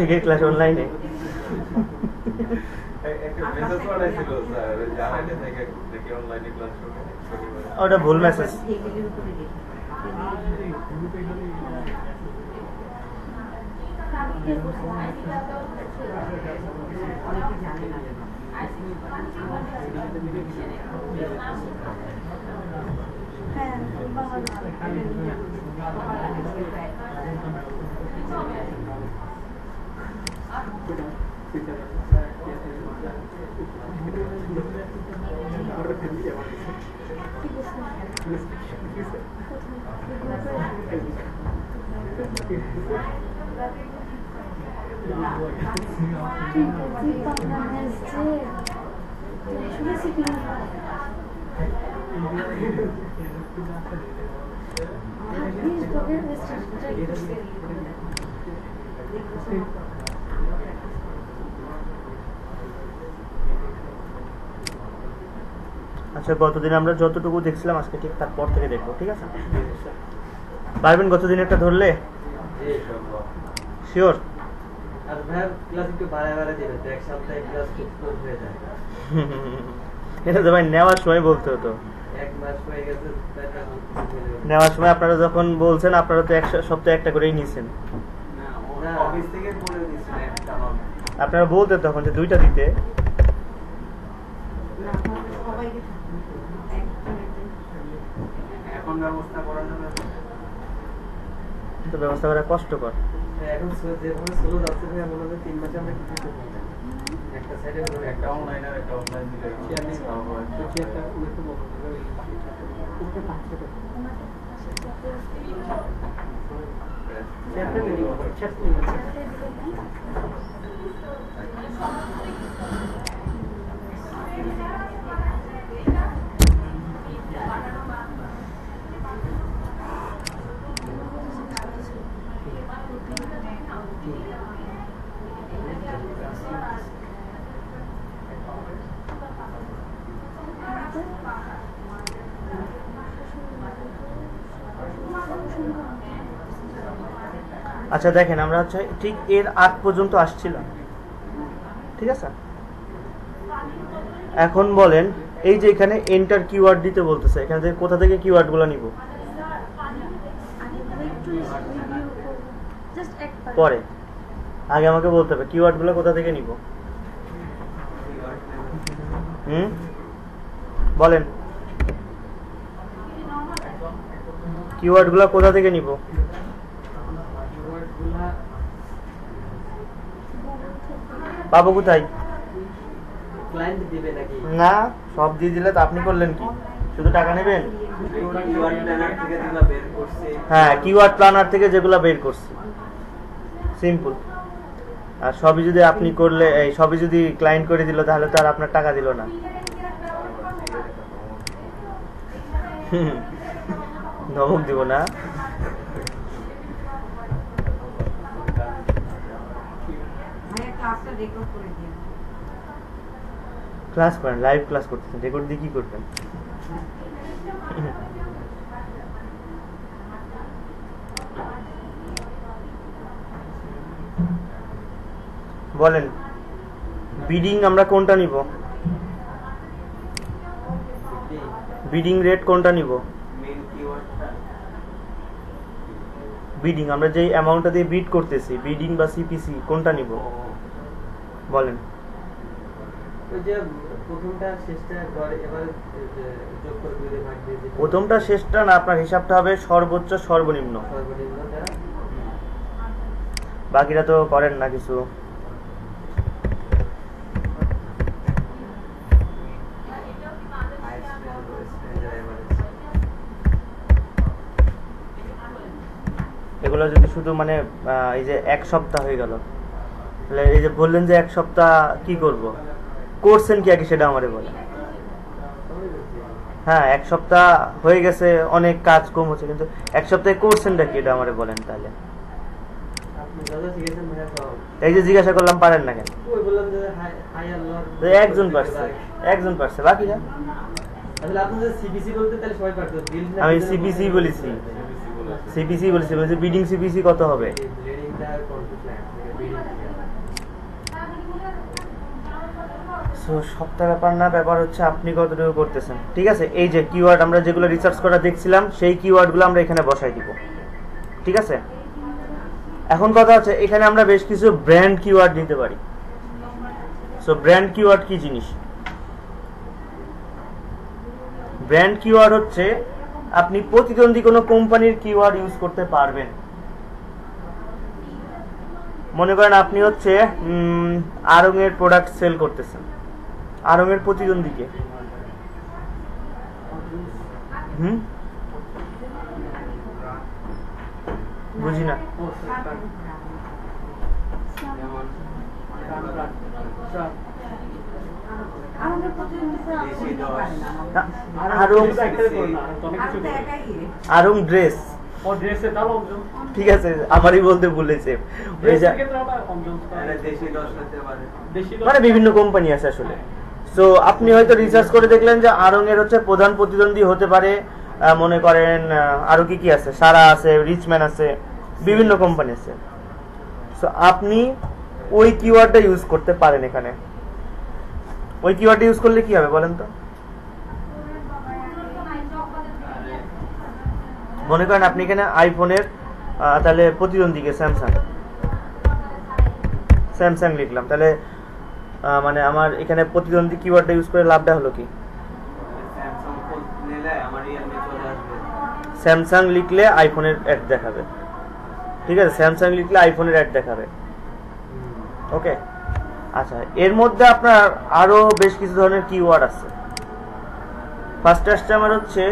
কে class অনলাইনে ওটা ভুল মেসেজ। আচ্ছা, গতদিন আমরা যতটুকু দেখছিলাম আজকে ঠিক তারপর থেকে দেখবো, ঠিক আছে? পারবেন গতদিন একটা ধরলে? শিওর? এটা তো ভাই নেওয়ার সময় বলতে হতো। নেওয়ার সময় আপনারা যখন বলছেন আপনারা তো এক সপ্তাহে একটা করেই নিয়েছেন। আপনারা বলতে তখন যে 2টা দিতে। ব্যবস্থা করা কষ্টকর। এখন যেভাবে স্লো যাচ্ছে মনে হয় 3 মাসে আমরা কিছু করতে পারি। একটা সাইডে একটা অনলাইন আর একটা অফলাইন দিলে কি আমি পাবো তো কি একটা উল্টো বলতে হবে এটা পাঁচটা আচ্ছা দেখেন, আমরা হচ্ছে ঠিক এর আগ পর্যন্ত আসছিলাম, ঠিক আছে? এখন বলেন এই যে এখানে এন্টার কিওয়ার্ড দিতে বলতেছে, এখান থেকে কোথা থেকে কিওয়ার্ড গুলো নিব? পরে, আগে আমাকে বলতে হবে কিওয়ার্ড গুলো কোথা থেকে নিব। বলেন কিওয়ার্ড গুলো কোথা থেকে নিব? পাবো কোথায়? না, সব দিয়ে দিলে তো আপনি করলেন কি? শুধু টাকা নেবেন? হ্যাঁ, কিওয়ার্ড প্ল্যানার থেকে যেগুলো বের করছি, সিম্পল। আর সবই যদি আপনি করলে, এই সবই যদি ক্লায়েন্ট করে দিল তাহলে তো আর আপনার টাকা দিল না। ধমক দিব না। ক্লাস করেন, লাইভ ক্লাস করতেছেন, রেকর্ড দিয়ে কি করবেন? বলেন বিডিং আমরা কোনটা নিব? বিডিং রেট কোনটা নিব? বিডিং আমরা যে অ্যামাউন্টটা দিয়ে বিড করতেছি, বিডিং বা সিপিসি কোনটা নিব বলেন? প্রথমটা শেষটা না, আপনার হিসাবটা হবে সর্বোচ্চ সর্বনিম্ন। বাকিটা তো করেন না কিছু। এগুলো যদি শুধু মানে এই যে 1 সপ্তাহ হয়ে গেল, এই যে বললেন যে 1 সপ্তাহ কি করব, করছেন কি আগে সেটা আমারে বলেন। হ্যাঁ, 1 সপ্তাহ হয়ে গেছে, অনেক কাজ কম হচ্ছে, কিন্তু 1 সপ্তাহে করছেনটা কি এটা আমারে বলেন। তাহলে দাদা শিখেছেন ভাইয়া সব। এই যে জিজ্ঞাসা করলাম পারেন না কেন, ওই বললাম যে হাই হাই আল্লাহ তো একজন পারছে বাকিরা। আসলে আপনি যে সিবিসি বলতে তাহলে সবাই পারতো। আমি সিপিসি বলেছি, সিপিসি বলেছি, বলছি বিডিং সিপিসি কত হবে। ব্লিডিংটা কন্ট্রোল প্ল্যান থেকে ব্লিডিং। সো সবটা ব্যাপার না, ব্যাপার হচ্ছে আপনি কতটুকু করতেছেন। ঠিক আছে, এই যে কিওয়ার্ড আমরা যেগুলো রিসার্চ করা দেখছিলাম সেই কিওয়ার্ডগুলো আমরা এখানে বসাই দিব। ঠিক আছে, এখন কথা হচ্ছে এখানে আমরা বেশ কিছু ব্র্যান্ড কিওয়ার্ড নিতে পারি। সো ব্র্যান্ড কিওয়ার্ড কি জিনিস? ব্র্যান্ড কিওয়ার্ড হচ্ছে আপনি প্রতিদ্বন্দ্বী কোনো কোম্পানির কিওয়ার্ড ইউজ করতে পারবেন। মনে করেন আপনি হচ্ছে আরং এর প্রোডাক্ট সেল করতেছেন, আরং এর প্রতিদ্বন্দ্বীকে বুঝি না। আরং ড্রেস, ঠিক আছে আমারই বলতে ভুলেছে, মানে বিভিন্ন কোম্পানি আছে আসলে। সো আপনি হয়তো রিসার্চ করে দেখলেন যে আরং এর হচ্ছে প্রধান প্রতিদ্বন্দ্বী হতে পারে, মনে করেন আরো কি কি আছে, সারা আছে, রিচম্যান আছে, বিভিন্ন কোম্পানি আছে। সো আপনি ওই কিওয়ার্ডটা ইউজ করতে পারেন এখানে। ওই কিওয়ার্ডটা ইউজ করলে কি হবে বলেন তো? মনে করেন আপনি এখানে আইফোনের তাহলে প্রতিদ্বন্দ্বীকে স্যামসাং লিখলাম, তাহলে মানে আমার এখানে প্রতিদ্বন্দ্বী কিওয়ার্ডটা ইউজ করে লাভটা হলো কি? স্যামসাং লিখলে আইফোনের অ্যাড দেখাবে। ঠিক আছে, স্যামসাং লিখলে আইফোনের অ্যাড দেখাবে। ওকে, আচ্ছা এর মধ্যে আপনার আরো বেশ কিছু ধরনের কিওয়ার্ড আছে। ফার্স্ট আসছে আমার হচ্ছে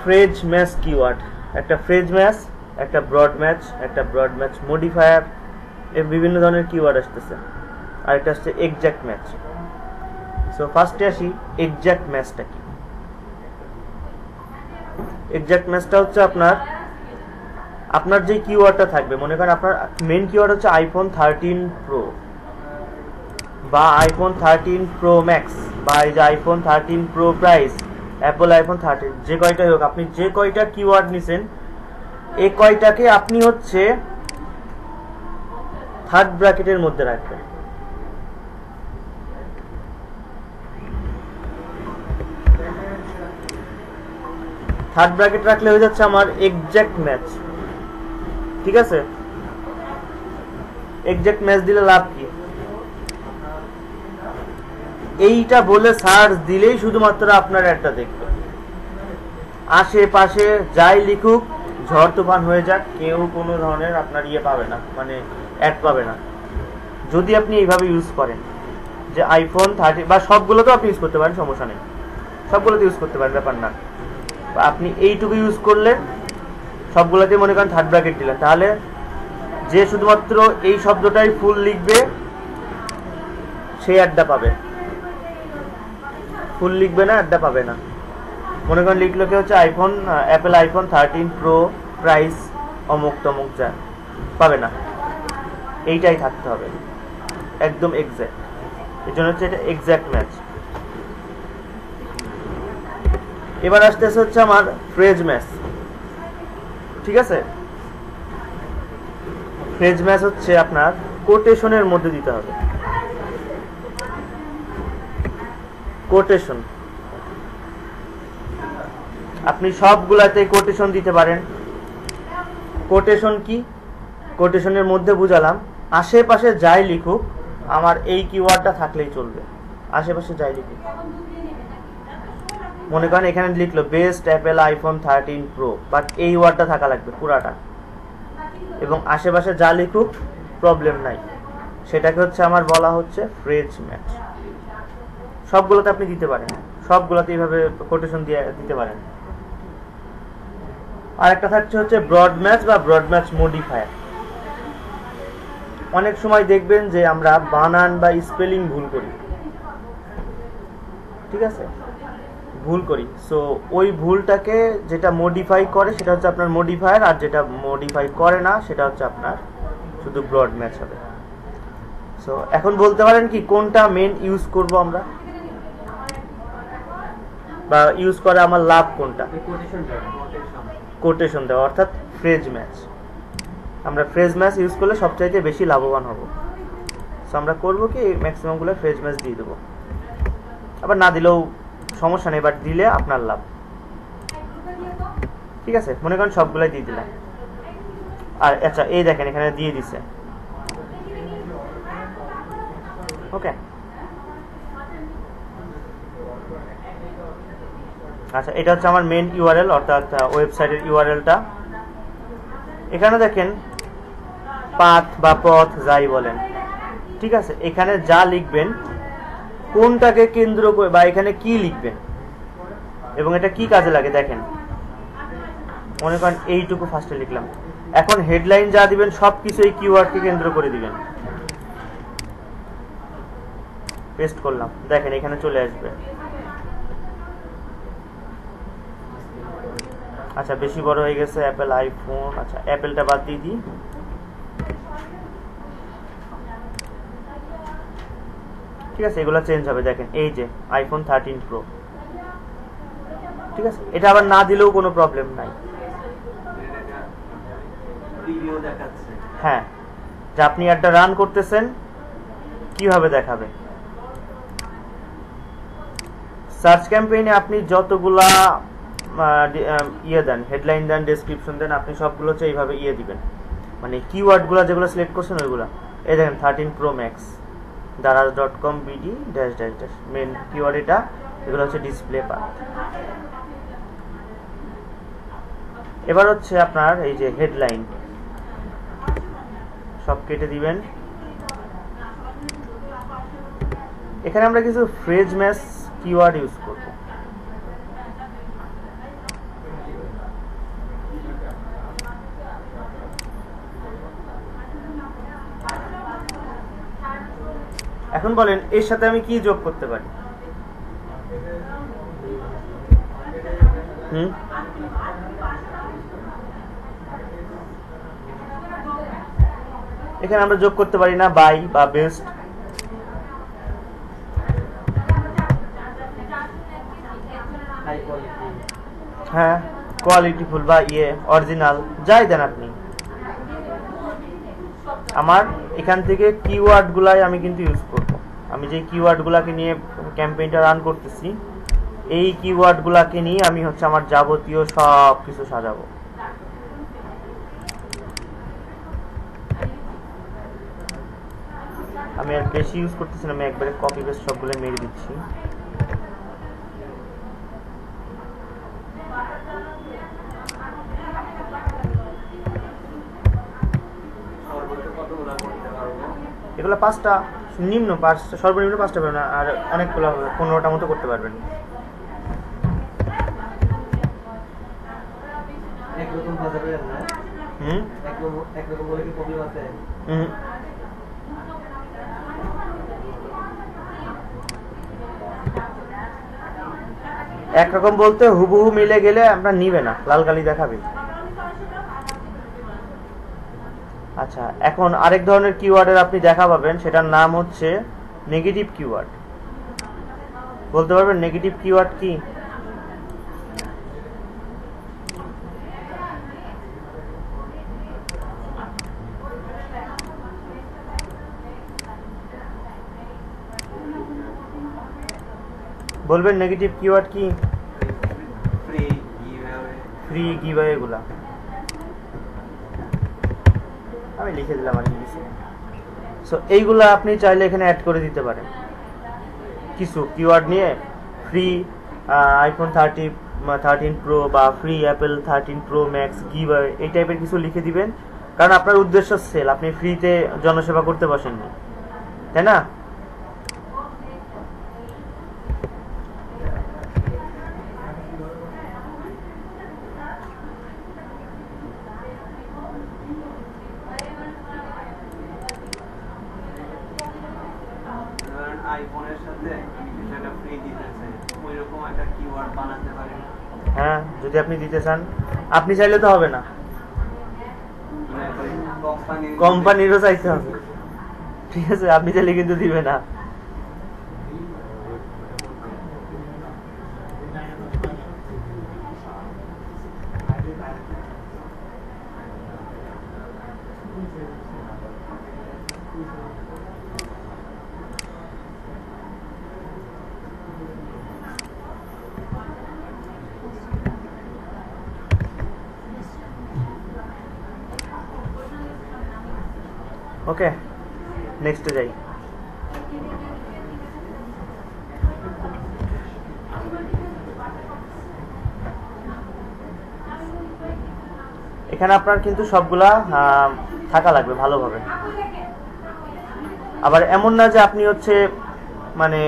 ফ্রেজ ম্যাচ কিওয়ার্ড। একটা ফ্রেজ ম্যাচ, একটা ব্রড ম্যাচ, একটা ব্রড ম্যাচ মডিফায়ার, এর বিভিন্ন ধরনের কিওয়ার্ড আসতেছে। আর একটা আসছে এক্সাক্ট ম্যাচ। সো ফার্স্টে আসি এক্সাক্ট ম্যাচটা কি। এক্সাক্ট ম্যাচটা হচ্ছে আপনার যে কিওয়ার্ডটা থাকবে, মনে করেন আপনার মেইন কিওয়ার্ড হচ্ছে আইফোন 13 প্রো বা আইফোন 13 প্রো ম্যাক্স বা এই যে iPhone 13 pro price, Apple iPhone 13, যে কয়টাই হোক, আপনি যে কয়টা কিওয়ার্ড নিছেন এই কয়টাকে আপনি হচ্ছে থার্ড ব্র্যাকেটের মধ্যে রাখবেন। থার্ড ব্র্যাকেট রাখলে হয়ে যাচ্ছে আমার এক্সাক্ট ম্যাচ। ঠিক আছে, এক্সাক্ট ম্যাচ দিলে লাভ কি? এইটা বলে সার্চ দিলেই শুধুমাত্র আপনার অ্যাডটা দেখবে। আশেপাশে যাই লিখুক, ঝড় তুফান হয়ে যাক, কেউ কোনো ধরনের আপনার ইয়ে পাবে না, মানে অ্যাড পাবে না, যদি আপনি এইভাবে ইউজ করেন যে আইফোন 13 বা সবগুলোতেও আপনি ইউজ করতে পারেন, সমস্যা নেই, সবগুলোতে ইউজ করতে পারেন, ব্যাপার না। আপনি এইটুকু ইউজ করলে সবগুলোতে মনে করেন থার্ড ব্র্যাকেট দিলেন, তাহলে যে শুধুমাত্র এই শব্দটাই ফুল লিখবে সেই অ্যাডটা পাবে, ফুল লিখবে না অ্যাডটা পাবে না। মনে করেন লিখলো কি হচ্ছে iPhone Apple iPhone 13 pro price অমুক তমুক, যা পাবে না, এইটাই থাকতে হবে একদম এক্সাক্ট। এই জন্য হচ্ছে এটা এক্সাক্ট ম্যাচ। এবার আসতেছে হচ্ছে আমার ফ্রেজ ম্যাচ। ঠিক আছে, ফ্রেজ ম্যাচ হচ্ছে আপনার কোটেশনের মধ্যে দিতে হবে। কোটেশন আপনি সবগুলাতে কোটেশন দিতে পারেন। কোটেশন কি? কোটেশনের মধ্যে বুঝালাম আশেপাশে যাই লিখুক আমার এই কিওয়ার্ডটা থাকলেই চলবে, আশেপাশে যাই লিখুক। মনে করেন এখানে লিখলো best Apple iPhone 13 pro, but এই ওয়ার্ডটা থাকা লাগবে পুরাটা, এবং আশেপাশে যা লিখুক প্রবলেম নাই, সেটাকে হচ্ছে আমার বলা হচ্ছে ফ্রেজ ম্যাচ। সবগুলোতে আপনি দিতে পারেন, সবগুলোতে এইভাবে কোটেশন দিয়ে দিতে পারেন। আর একটা থাকছে হচ্ছে ব্রড ম্যাচ বা ব্রড ম্যাচ মডিফায়ার। অনেক সময় দেখবেন যে আমরা বানান বা স্পেলিং ভুল করি। ঠিক আছে, ভুল করি, সো ওই ভুলটাকে যেটা মডিফাই করে সেটা হচ্ছে আপনার মডিফায়ার, আর যেটা মডিফাই করে না সেটা হচ্ছে আপনার শুধু ব্রড ম্যাচ হবে। সো এখন বলতে পারেন কি কোনটা মেন ইউজ করব আমরা, বা ইউজ করে আমার লাভ কোনটা? কোটেশন দেওয়া, অর্থাৎ ফ্রেজ ম্যাচ। আমরা ফ্রেজ ম্যাচ ইউজ করলে সবচাইতে বেশি লাভবান হব। সো আমরা করবো কি ম্যাক্সিমামগুলো ফ্রেজ ম্যাচ দিয়ে দেবো, আবার না দিলেও সমস্যা নেই, বাট দিলে আপনার লাভ। ঠিক আছে, মনে করেন সবগুলাই দিয়ে দিলাম। আর আচ্ছা এই দেখেন এখানে দিয়ে দিছে, ওকে। আচ্ছা এটা হচ্ছে আমার মেন ইউআরএল, অর্থাৎ ওয়েবসাইটের ইউআরএলটা। এখানে দেখেন পাথ বা পথ যাই বলেন, ঠিক আছে, এখানে যা লিখবেন কোনটাকে কেন্দ্র করে বা এখানে কি লিখবেন এবং এটা কি কাজে লাগে দেখেন। মনে করেন এইটুকু ফার্স্টে লিখলাম, এখন হেডলাইন যা দিবেন সবকিছু এই কিওয়ার্ডকে কেন্দ্র করে দিবেন। পেস্ট করলাম, দেখেন এখানে চলে আসবে। আচ্ছা বেশি বড় হয়ে গেছে, অ্যাপেল আইফোন, আচ্ছা অ্যাপেলটা বাদ দিয়ে দিই। ঠিক আছে, এগুলো চেঞ্জ হবে, দেখেন এই যে আইফোন 13 প্রো। ঠিক আছে, এটা আবার না দিলেও কোনো প্রবলেম নাই। হ্যাঁ, যে আপনি একটা রান করতেছেন কিভাবে দেখাবে। সার্চ ক্যাম্পেইনে আপনি যতগুলা ইয়ে দেন, হেডলাইন দেন, ডেসক্রিপশন দেন, আপনি সবগুলো হচ্ছে এইভাবে ইয়ে দিবেন, মানে কিওয়ার্ডগুলো যেগুলো সিলেক্ট করছেন ওইগুলো। এই দেখেন 13 Pro Max daraz.com bd dash dash dash main keyword এটা, এগুলো হচ্ছে ডিসপ্লে পাথ। এবার হচ্ছে আপনার এই যে হেডলাইন সব কেটে দিবেন। এখানে আমরা কিছু ফ্রেজ ম্যাচ কিওয়ার্ড ইউজ করব। এখন বলেন এর সাথে আমি কি যোগ করতে পারি? এখানে আমরা যোগ করতে পারি না বাই বা বেস্ট। হ্যাঁ, কোয়ালিটিফুল বা ইয়ে অরিজিনাল যাই দেন আপনি। আমার এখান থেকে কিওয়ার্ড গুলাই আমি কিন্তু ইউজ করব। আমি যে কিওয়ার্ড গুলাকে নিয়ে ক্যাম্পেইনটা রান করতেছি, এই কিওয়ার্ড গুলাকে নিয়ে আমি হচ্ছে আমার যাবতীয় সব কিছু সাজাবো। আমি আর বেশি ইউজ করতেছি না, আমি একবারে কপি পেস্ট সবগুলো মেরে দিচ্ছি। এগুলো 5টা, নিম্ন 5টা, সর্বনিম্ন 5টা পাবেন, আর অনেকগুলো 15টা মতো করতে পারবেন। একরকম বাজারে না, একরকম বলে কি প্রবলেম আছে? একরকম বলতে হুবহু মিলে গেলে আমরা নিবে না, লাল কালি দেখাবে। আচ্ছা, এখন আরেক ধরনের কিওয়ার্ডের আপনি দেখা পাবেন, সেটার নাম হচ্ছে নেগেটিভ কিওয়ার্ড। বলতে পারবেন নেগেটিভ কিওয়ার্ড কি? বলবেন নেগেটিভ কিওয়ার্ড কি? ফ্রি গিভঅ্যাওয়ে গুলা আমি লিখে দিলাম আর ইংলিশে। সো এইগুলা আপনি চাইলে এখানে অ্যাড করে দিতে পারেন। কিছু কিওয়ার্ড নিয়ে ফ্রি আইফোন 13 প্রো বা free Apple 13 Pro max giveaway এই টাইপের কিছু লিখে দিবেন, কারণ আপনার উদ্দেশ্য সেল, আপনি ফ্রিতে জনসেবা করতে বসেননি, তাই না? আইফোনের সাথে কিছু একটা ফ্রি দিতে চাই, ওইরকম একটা কিওয়ার্ড বানাতে পারি না? হ্যাঁ, যদি আপনি দিতে চান, আপনি চাইলে তো হবে না, কোম্পানিরও চাইতে হবে। ঠিক আছে, আপনি চাইলে কিন্তু দিবে না। ওকে, নেক্সটে যাই। এখানে আপনার কিন্তু সবগুলা থাকা লাগবে ভালোভাবে। আবার এমন না যে আপনি হচ্ছে মানে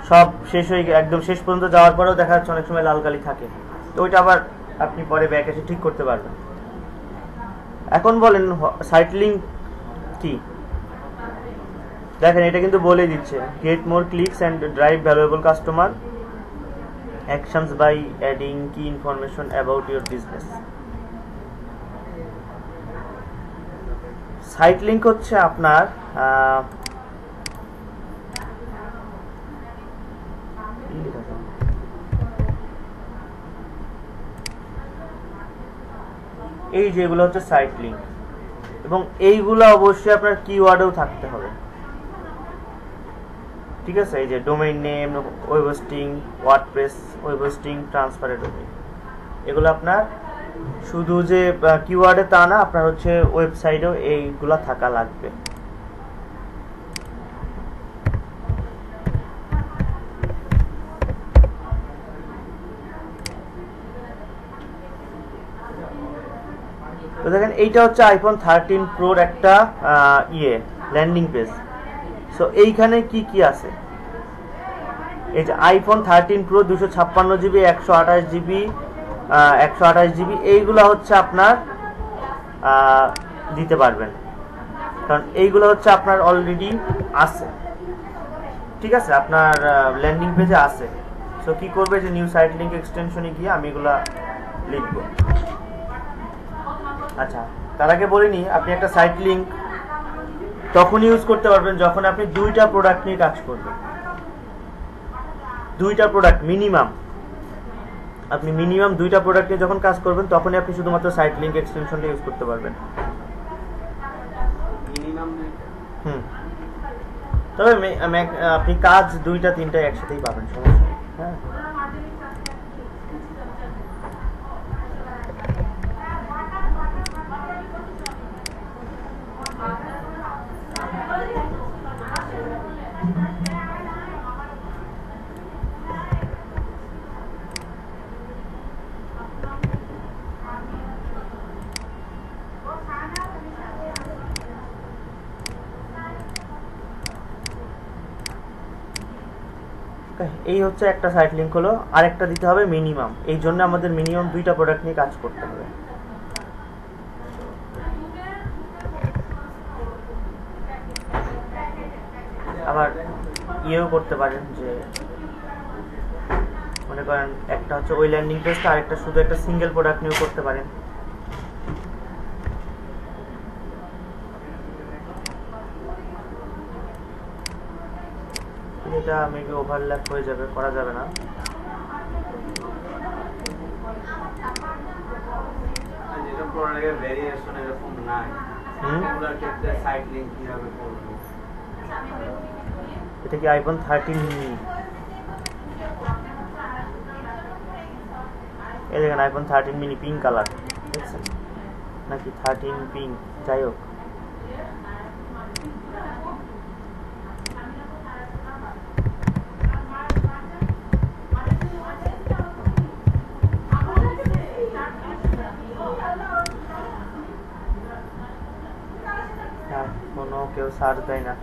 সব শেষ হয়ে একদম শেষ পর্যন্ত যাওয়ার পরেও দেখা যাচ্ছে অনেক সময় লাল কালি থাকে, তো ওইটা আবার আপনি পরে ব্যাক এসে ঠিক করতে পারবেন। এখন বলেন সাইট লিঙ্ক কি? দেখেন এটা কিন্তু বলে দিচ্ছে, get more clicks and drive valuable customer actions by adding key information about your business. Site link হচ্ছে আপনার এই যেগুলো হচ্ছে সাইট লিঙ্ক, এবং এইগুলো অবশ্যই আপনার কিওয়ার্ডেও থাকতে হবে। ঠিক আছে, এই যে domain name, web hosting, WordPress, web hosting, ট্রান্সফারের ডোমেইন, এগুলো আপনার শুধু যে কিওয়ার্ডে তা না, আপনার হচ্ছে ওয়েবসাইটেও এইগুলা থাকা লাগবে। তো দেখেন এইটা হচ্ছে আইফোন 13 প্রোর একটা ল্যান্ডিং পেজ। সো এইখানে কি কি আছে, এই যে iPhone 13 pro 256 GB, 128 GB, 128 GB, এইগুলো হচ্ছে আপনার দিতে পারবেন, কারণ এইগুলো হচ্ছে আপনার অলরেডি আছে। ঠিক আছে, আপনার ল্যান্ডিং পেজে আছে। সো কি করবে, যে নিউ সাইট লিঙ্ক এক্সটেনশনে গিয়ে আমি এগুলা লিখবো। আচ্ছা, তার আগে বলিনি, আপনি একটা সাইট লিঙ্ক তখন ইউজ করতে পারবেন যখন আপনি দুইটা প্রোডাক্ট নিয়ে কাজ করবেন। দুইটা প্রোডাক্ট মিনিমাম, আপনি মিনিমাম দুইটা প্রোডাক্ট নিয়ে যখন কাজ করবেন তখনই আপনি শুধুমাত্র সাইট লিঙ্ক এক্সটেনশনটা ইউজ করতে পারবেন। তবে আপনি কাজ দুইটা তিনটা একসাথেই পাবেন, সমস্যা নেই। হ্যাঁ, এই হচ্ছে একটা সাইট লিঙ্ক হলো। আরেকটা দিতে হবে মিনিমাম, এই জন্য আমাদের মিনিমাম দুইটা প্রোডাক্ট নিয়ে কাজ করতে হবে। আবার ইয়েও করতে পারেন, যে মনে করেন একটা হচ্ছে ওই ল্যান্ডিং পেজটা, আরেকটা শুধু একটা সিঙ্গেল প্রোডাক্ট নিয়েও করতে পারেন। এটা মেবি ওভারল্যাপ হয়ে যাবে, করা যাবে না। এটা কি আইফোন 13 মিনি? এই দেখেন আইফোন 13 মিনি পিঙ্ক কালার, দেখছেন নাকি 13 পিঙ্ক, যাই হোক। কোনো কেউ সার্চ দেয় না।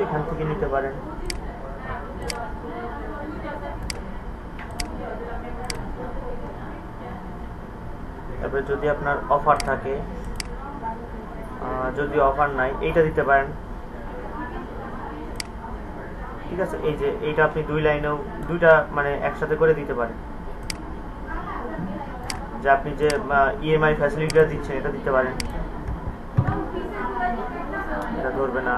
এখান থেকে নিতে পারেন। তারপরে যদি আপনার অফার থাকে, যদি অফার নাই এইটা দিতে পারেন। ঠিক আছে, এই যে এইটা আপনি 2 লাইনেও 2টা মানে একসাথে করে দিতে পারেন, যে আপনি যে ইএমআই ফ্যাসিলিটিটা দিচ্ছেন এটা দিতে পারেন। এটা ধরবে না।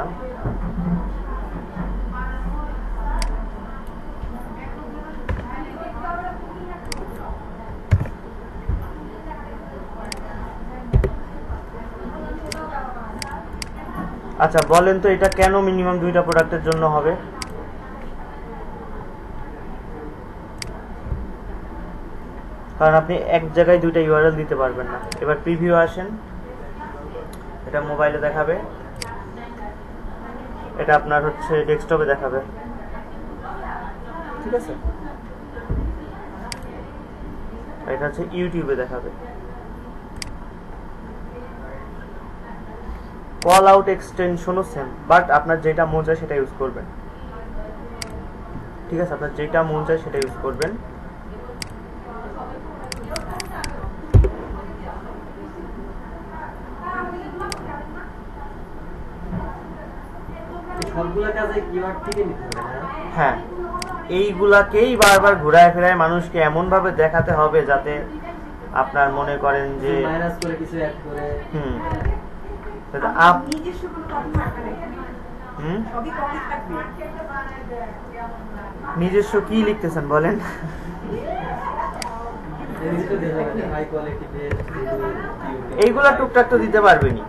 আচ্ছা বলেন তো এটা কেন মিনিমাম 2টা প্রোডাক্টের জন্য হবে? কারণ আপনি এক জায়গায় 2টা ইউআরএল দিতে পারবেন না। এবার প্রিভিউ আসেন, এটা মোবাইলে দেখাবে, এটা আপনার হচ্ছে ডেস্কটপে দেখাবে। ঠিক আছে, এটা হচ্ছে ইউটিউবে দেখাবে। কল আউট এক্সটেনশনও সেম, বাট আপনার যেটা মন চায় সেটা ইউজ করবেন। ঠিক আছে, আপনার যেটা মন চায় সেটা ইউজ করবেন। হ্যাঁ, এইগুলাকেই বারবার ঘুরায় ফেরায় মানুষকে এমন ভাবে দেখাতে হবে যাতে আপনার মনে করেন যে নিজস্ব কি লিখতেছেন বলেন? এইগুলা টুকটাক তো দিতে পারবেনি,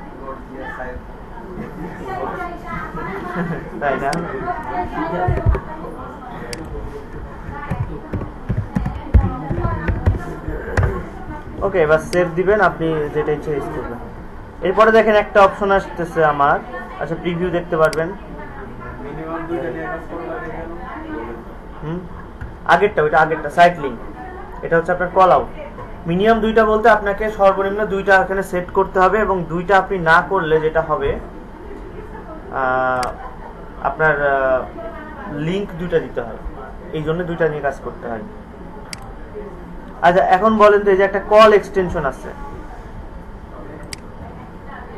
তাই না? ওকে, এবার সেভ দিবেন, আপনি যেটা ইচ্ছে ইউজ করবেন। এরপরে দেখেন একটা অপশন আসতেছে আমার, আচ্ছা প্রিভিউ দেখতে পারবেন। আগেরটা, ওইটা আগেরটা সাইট লিঙ্ক, এটা হচ্ছে আপনার কল আউট। মিনিমাম 2টা বলতে আপনাকে সর্বনিম্ন 2টা এখানে সেট করতে হবে, এবং 2টা আপনি না করলে যেটা হবে আপনার লিঙ্ক 2টা দিতে হয়, এই জন্য 2টা নিয়ে কাজ করতে হয়। আচ্ছা এখন বলেন তো, এই যে একটা কল এক্সটেনশন আছে,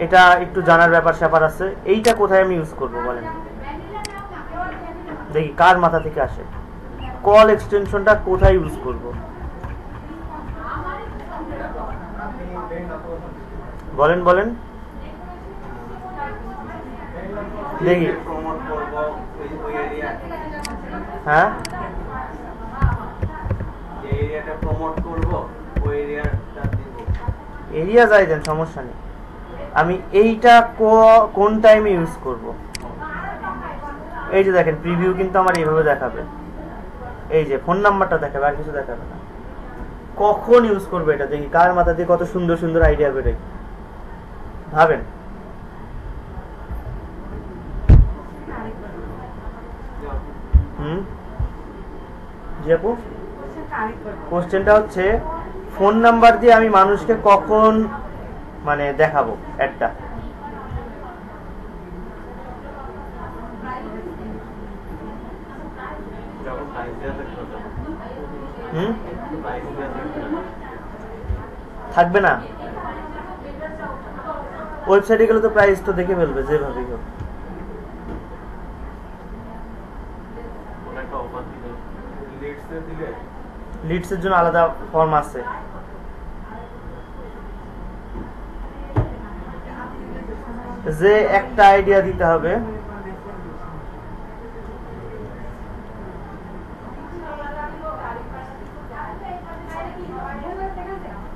এটা একটু জানার ব্যাপার স্যাপার আছে, এইটা কোথায় আমি ইউজ করব বলেন দেখি, কার মাথা থেকে আসে? কল এক্সটেনশনটা কোথায় ইউজ করব বলেন বলেন দেখি। হ্যাঁ, এরিয়া যাই দেন, সমস্যা নেই। আমি এইটা কোন টাইমে ইউজ করব? এই যে দেখেন প্রিভিউ কিন্তু আমার এইভাবে দেখাবে, এই যে ফোন নাম্বারটা দেখাবে, আর কিছু দেখাবে না। কখন ইউজ করবে এটা দেখি, কার মাথা দিয়ে কত সুন্দর সুন্দর আইডিয়া বের হয় ভাবেন। জি আপু, কোশ্চেনটা হচ্ছে ফোন নাম্বার দিয়ে আমি মানুষকে কখন মানে দেখাবো একটা? থাকবে না, ওয়েবসাইটে গেলে তো প্রাইস তো দেখে ফেলবে যেভাবেই হোক। লিডসের জন্য আলাদা ফর্ম আছে। যে একটা আইডিয়া দিতে হবে,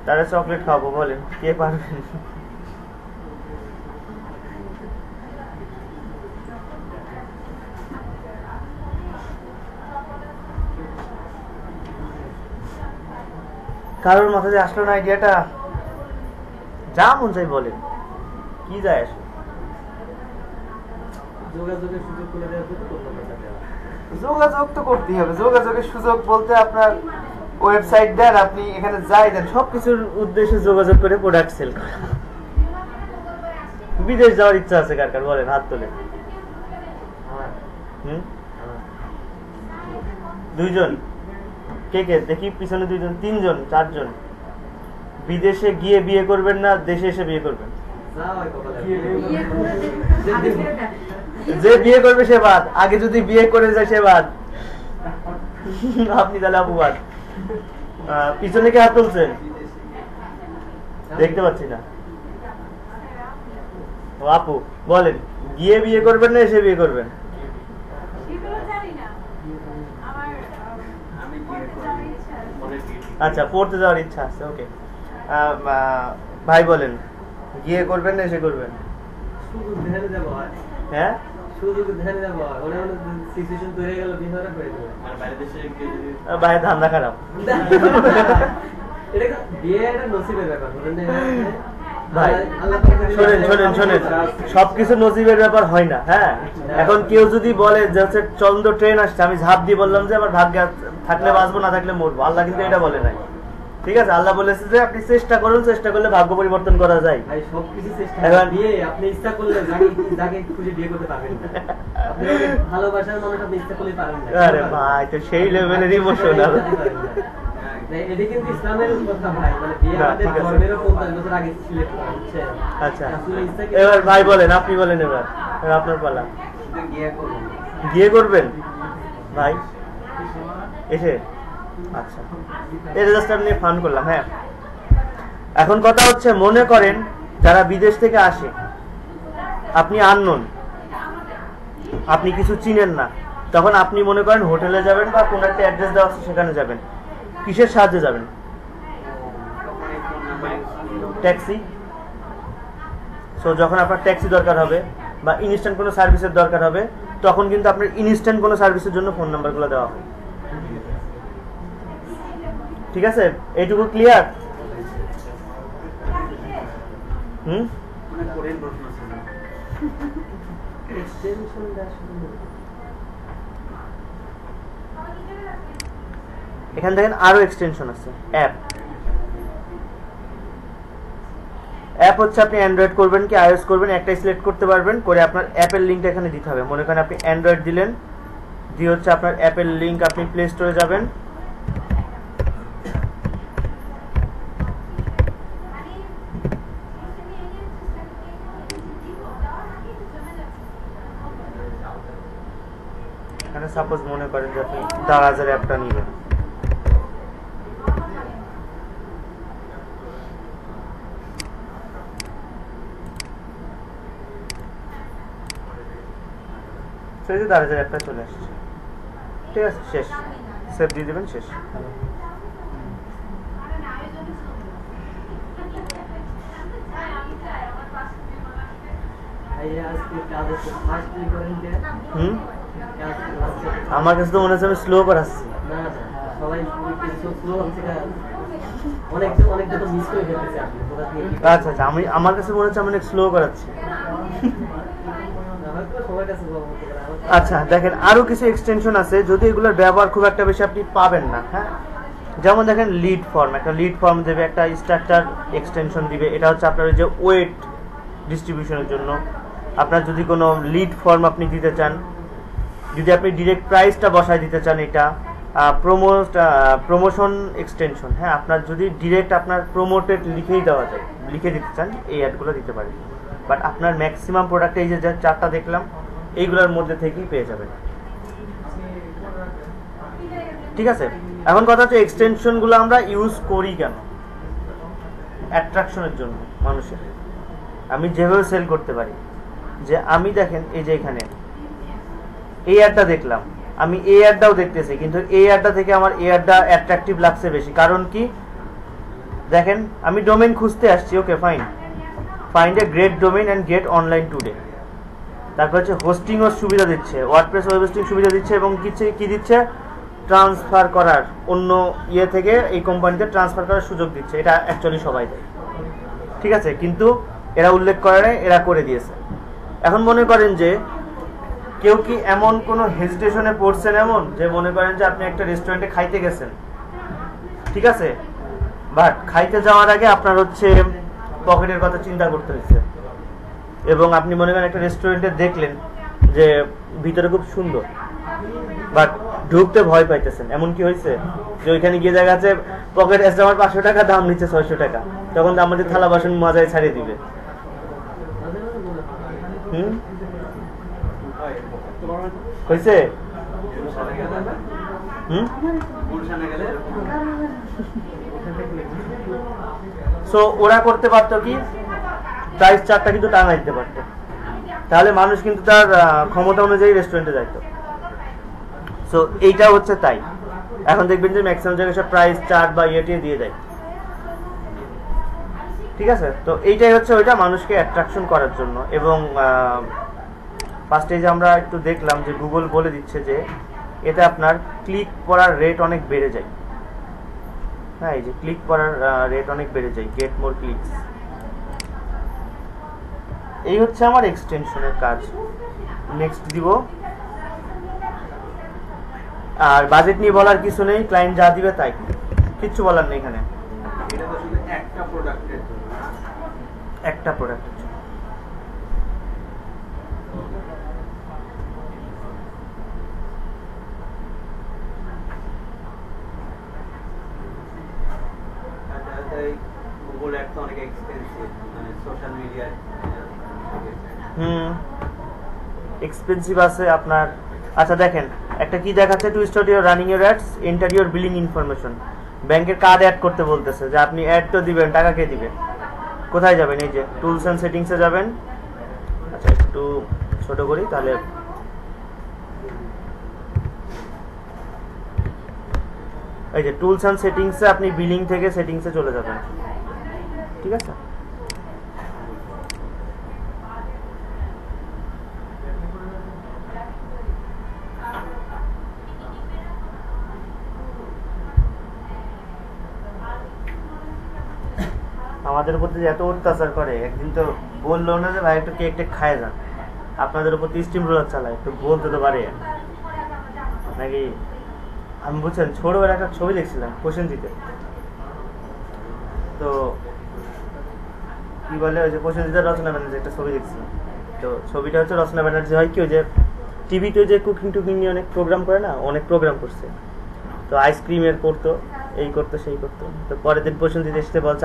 তারা চকলেট খাবো বলেন, কে পারবেন? কারোর মাথায় আসলো না আইডিয়াটা? যা মন চাই বলেন, কি যায় আসে? যোগাযোগের সুযোগ করে দেওয়ার জন্য ফোন নাম্বারটা দেওয়া। যোগাযোগ তো করতেই হবে। যোগাযোগের সুযোগ বলতে আপনার ওয়েবসাইট দেন, আপনি এখানে যাই দেন, সবকিছুর উদ্দেশ্যে যোগাযোগ করে প্রোডাক্ট সেল করা। বিদেশ যাওয়ার ইচ্ছা আছে কার কার বলেন, হাত তোলে। দুইজন, কে কে দেখি পিছনে? দুইজন, তিনজন, চারজন। বিদেশে গিয়ে বিয়ে করবেন না দেশে এসে বিয়ে করবেন? যে বিয়ে করবে সে বাদ, আগে যদি বিয়ে করে যায় সে বাদ। আপনি তাহলে অপবাদ। পিছনে কে হাত তুলছেন? দেখতে পাচ্ছি না। আপু বলেন, গিয়ে বিয়ে করবেন না এসে বিয়ে করবেন? আচ্ছা, পড়তে যাওয়ার ইচ্ছা আছে, ওকে। ভাই বলেন, গিয়ে করবেন না এসে করবেন? হ্যাঁ, বাইরে ধান্দা খারাপ। ভাই শোনেন শোনেন শোনেন, সবকিছু নসিবের ব্যাপার হয় না। হ্যাঁ, এখন কেউ যদি বলে যে হচ্ছে চন্দ্র ট্রেন আসছে, আমি ঝাঁপ দিয়ে বললাম যে আমার ভাগ্যে থাকলে বাঁচবো, না থাকলে মরবো, আল্লাহ কিন্তু এটা বলে নাই। ঠিক আছে, আল্লাহ বলেছে যে আপনি চেষ্টা করুন, চেষ্টা করলে ভাগ্য পরিবর্তন করা যায়। আপনি ইচ্ছা করলে যাকে খুশি বিয়ে করতে পারবেন না, ভালোবাসার মানুষ আপনি ইচ্ছা করলে পারেন না। আরে ভাই, তো সেই লেভেলের ইমোশনাল। এটা কিন্তু ইসলামের কথা ভাই, মানে বিয়ে আমাদের ধর্মেরও 50 বছর আগে সিলেক্ট করা হচ্ছে। আচ্ছা, এবার ভাই বলেন, আপনি বলেন, এবার আপনার পালা। বিয়ে করবেন ভাই এসে? আচ্ছা, এই রেজিস্টার নিয়ে ফান করলাম। হ্যাঁ, এখন কথা হচ্ছে, মনে করেন যারা বিদেশ থেকে আসে, আপনি আননোন, আপনি কিছু চিনেন না, তখন আপনি মনে করেন হোটেলে যাবেন বা কোন একটা অ্যাড্রেস দেওয়া আছে সেখানে যাবেন, কিসের সাহায্যে যাবেন? ট্যাক্সি। সো যখন আপনার ট্যাক্সি দরকার হবে বা ইনস্ট্যান্ট কোনো সার্ভিসের দরকার হবে, তখন কিন্তু আপনার ইনস্ট্যান্ট কোনো সার্ভিসের জন্য ফোন নাম্বারগুলো দেওয়া হয়। ঠিক আছে, এইটুকু ক্লিয়ার? এখানে দেখেন আরো এক্সটেনশন আছে। অ্যাপ, অ্যাপ হচ্ছে আপনি অ্যান্ড্রয়েড করবেন কি আইওএস করবেন, একটাই সিলেক্ট করতে পারবেন, করে আপনার অ্যাপের লিঙ্কটা এখানে দিতে হবে। মনে করেন আপনি অ্যান্ড্রয়েড দিলেন, দিয়ে হচ্ছে আপনার অ্যাপের লিঙ্ক, আপনি প্লে স্টোরে যাবেন, এখানে সাপোজ মনে করেন যে আপনি দারাজের অ্যাপটা নিবেন, সেই যে দারাজের অ্যাপটা চলে আসছে। ঠিক আছে, শেষ, সেভ দিয়ে দেবেন, শেষ। আমার কাছে তো মনে হচ্ছে আমি স্লো করাচ্ছি। আচ্ছা আচ্ছা, আমার কাছে মনে হচ্ছে আমি অনেক স্লো করাচ্ছি। আচ্ছা দেখেন, আরো কিছু এক্সটেনশন আছে, যদি এগুলোর ব্যবহার খুব একটা বেশি আপনি পাবেন না। হ্যাঁ, যেমন দেখেন লিড ফর্ম, একটা লিড ফর্ম দেবে, একটা স্ট্রাকচার এক্সটেনশন দিবে। এটা হচ্ছে আপনার ওই যে ওয়েট ডিস্ট্রিবিউশনের জন্য। আপনার যদি কোনো লিড ফর্ম আপনি দিতে চান, যদি আপনি ডিরেক্ট প্রাইসটা বসায় দিতে চান, এটা প্রমোশন এক্সটেনশন। হ্যাঁ, আপনার যদি ডিরেক্ট আপনার প্রমোটেড লিখেই দেওয়া যায়, লিখে দিতে চান, এই অ্যাডগুলো দিতে পারেন। বাট আপনার ম্যাক্সিমাম প্রোডাক্ট এই যে চারটা দেখলাম, এইগুলোর মধ্যে থেকেই পেয়ে যাবেন। ঠিক আছে, এখন কথা হচ্ছে এক্সটেনশনগুলো আমরা ইউজ করি কেন? অ্যাট্রাকশনের জন্য মানুষের। আমি যেভাবে সেল করতে পারি, যে আমি দেখেন এই যে এখানে এই অ্যাডটা দেখলাম, আমি এই অ্যাডটাও দেখতেছি, কিন্তু এই অ্যাডটা থেকে আমার এই অ্যাডটা অ্যাট্রাকটিভ লাগছে বেশি। কারণ কি, দেখেন আমি ডোমেইন খুঁজতে আসছি, okay fine, find a great domain and get online today. তারপর হচ্ছে হোস্টিংও সুবিধা দিচ্ছে, ওয়ার্ডপ্রেস ওয়েব হোস্টিং সুবিধা দিচ্ছে, এবং কি দিচ্ছে, ট্রান্সফার করার, অন্য ইয়ে থেকে এই কোম্পানিতে ট্রান্সফার করার সুযোগ দিচ্ছে। এটা অ্যাকচুয়ালি সবাই দেয়। ঠিক আছে, কিন্তু এরা উল্লেখ করে, এরা করে দিয়েছে। এখন মনে করেন যে কেউ কি এমন কোনো হেজিটেশনে পড়ছেন, এমন যে মনে করেন যে আপনি একটা রেস্টুরেন্টে খাইতে গেছেন, ঠিক আছে, বাট খাইতে যাওয়ার আগে আপনার হচ্ছে পকেটের কথা চিন্তা করতে হয়েছে, এবং আপনি মনে করেন একটা রেস্টুরেন্টে দেখলেন যে ভিতরে খুব সুন্দর, বাট ঢুকতে ভয় পাইতেছেন, এমন কি হয়েছে যে ওইখানে গিয়ে দেখা যাচ্ছে পকেট এসে আমার 500 টাকা, দাম নিচ্ছে 600 টাকা, তখন তো আমাদের থালা বাসন মজায় ছাড়িয়ে দিবে। হয়েছে? সো ওরা করতে পারতো কি, প্রাইস চার্টটা কিন্তু টাঙাই দিতে পারতো, তাহলে মানুষ কিন্তু তার ক্ষমতা অনুযায়ী রেস্টুরেন্টে যাইতো। সো এইটা হচ্ছে তাই। এখন দেখবেন যে ম্যাক্সিমাম জায়গায় সব প্রাইস চার্ট বা ইয়েটি দিয়ে দেয়, ঠিক আছে। তো এইটাই হচ্ছে ওইটা, মানুষকে অ্যাট্রাকশন করার জন্য। এবং ফার্স্টে যে আমরা একটু দেখলাম যে গুগল বলে দিচ্ছে যে এতে আপনার ক্লিক করার রেট অনেক বেড়ে যায়। হ্যাঁ, এই যে ক্লিক করার রেট অনেক বেড়ে যায়, গেট মোর ক্লিকস। এই হচ্ছে আমার এক্সটেনশনের কাজ। নেক্সট দিব। আর বাজেট নিয়ে বলার কিছু নেই, ক্লায়েন্ট যা দিবে তাই, কিচ্ছু বলার নেই এখানে। একটা প্রোডাক্টের জন্য, একটা প্রোডাক্টের জন্য। গুগল অ্যাড তো অনেক এক্সপেন্সিভ, মানে সোশ্যাল মিডিয়ায় এক্সপেন্সিভ আছে আপনার। আচ্ছা দেখেন, একটা কি দেখাচ্ছে, to start your running your ads, enter your billing information. ব্যাংকের কার্ড অ্যাড করতে বলতেছে যে আপনি অ্যাড তো দিবেন, টাকা কে দিবে? কোথায় যাবেন? এই যে টুলস অ্যান্ড সেটিংসে যাবেন। আচ্ছা একটু ছোট করি তাহলে, এই যে টুলস অ্যান্ড সেটিংসে আপনি বিলিং থেকে সেটিংসে চলে যাবেন, ঠিক আছে। আমাদের উপর যে এত অত্যাচার করে, একদিন তো বললো না যে ভাই একটু কেক টেক খায় যান, আপনাদের উপর স্টিম রোলার চালায়, একটু বলতে তো পারে নাকি? আমি বুঝছেন ছোটবেলা একটা ছবি দেখছিলাম কোশ্চেন দিতে, তো কি বলে ওই যে কোশ্চেন দিতে রচনা ব্যানার্জি একটা ছবি দেখছিলাম। তো ছবিটা হচ্ছে রচনা ব্যানার্জি হয় কি, ওই যে টিভিতে যে কুকিং টুকিং নিয়ে অনেক প্রোগ্রাম করে না, অনেক প্রোগ্রাম করছে, তো আইসক্রিমের করতো, এই করতো সেই করতো। তো পরের দিন কোশ্চেন দিতে এসে বলছে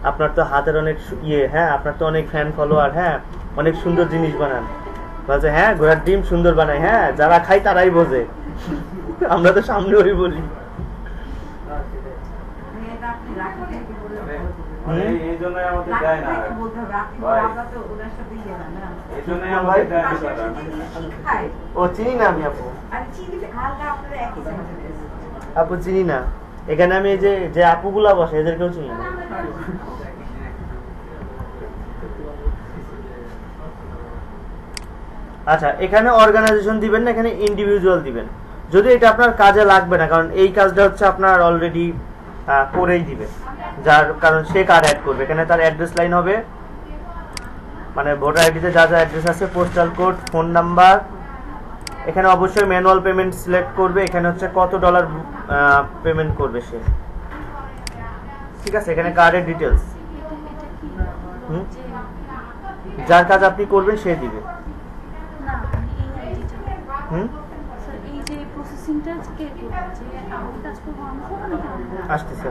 আপনার তো হাতের অনেক ইয়ে, হ্যাঁ আপনার তো অনেক ফ্যান ফলোয়ার, হ্যাঁ অনেক সুন্দর জিনিস বানান। বলছে হ্যাঁ ঘোড়ার ডিম সুন্দর বানাই, হ্যাঁ যারা খাই তারাই বোঝে, আমরা তো সামনে ওই বলি। ও চিনি না আমি আপু চিনি না, এখানে আমি এই যে আপুগুলা বসে এদেরকেও চিনি না। আচ্ছা এখানে অর্গানাইজেশন দিবেন না, এখানে ইন্ডিভিজুয়াল দিবেন, যদি এটা আপনার কাজে লাগবে না, কারণ এই কাজটা হচ্ছে আপনার অলরেডি করেই দিবে, যার কারণ সে কার্ড অ্যাড করবে। এখানে তার অ্যাড্রেস লাইন হবে, মানে ভোটার আইডিতে যা যা অ্যাড্রেস আছে, পোস্টাল কোড, ফোন নাম্বার। এখানে অবশ্যই ম্যানুয়াল পেমেন্ট সিলেক্ট করবে, এখানে হচ্ছে কত ডলার পেমেন্ট করবে সে, ঠিক আছে। এখানে কার্ডের ডিটেলস, যার কাজ আপনি করবেন সে দিবে। আসতেছে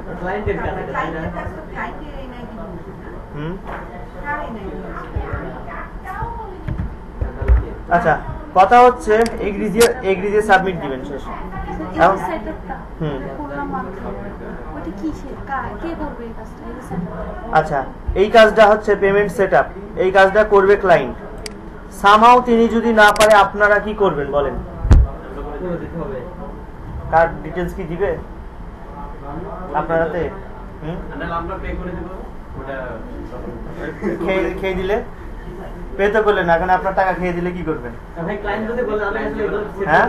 আচ্ছা কথা হচ্ছে এগ্রি দিয়ে সাবমিট দিবেন শেষ। আচ্ছা এই কাজটা হচ্ছে পেমেন্ট সেটআপ, এই কাজটা করবে ক্লায়েন্ট। সামহাও তিনি যদি না পারে আপনারা কি করবেন বলেন? কার্ড ডিটেইলস কি দিবে আপনার হাতে? খেয়ে দিলে পে তো করলেন না, এখন আপনার টাকা খেয়ে দিলে কি করবেন? হ্যাঁ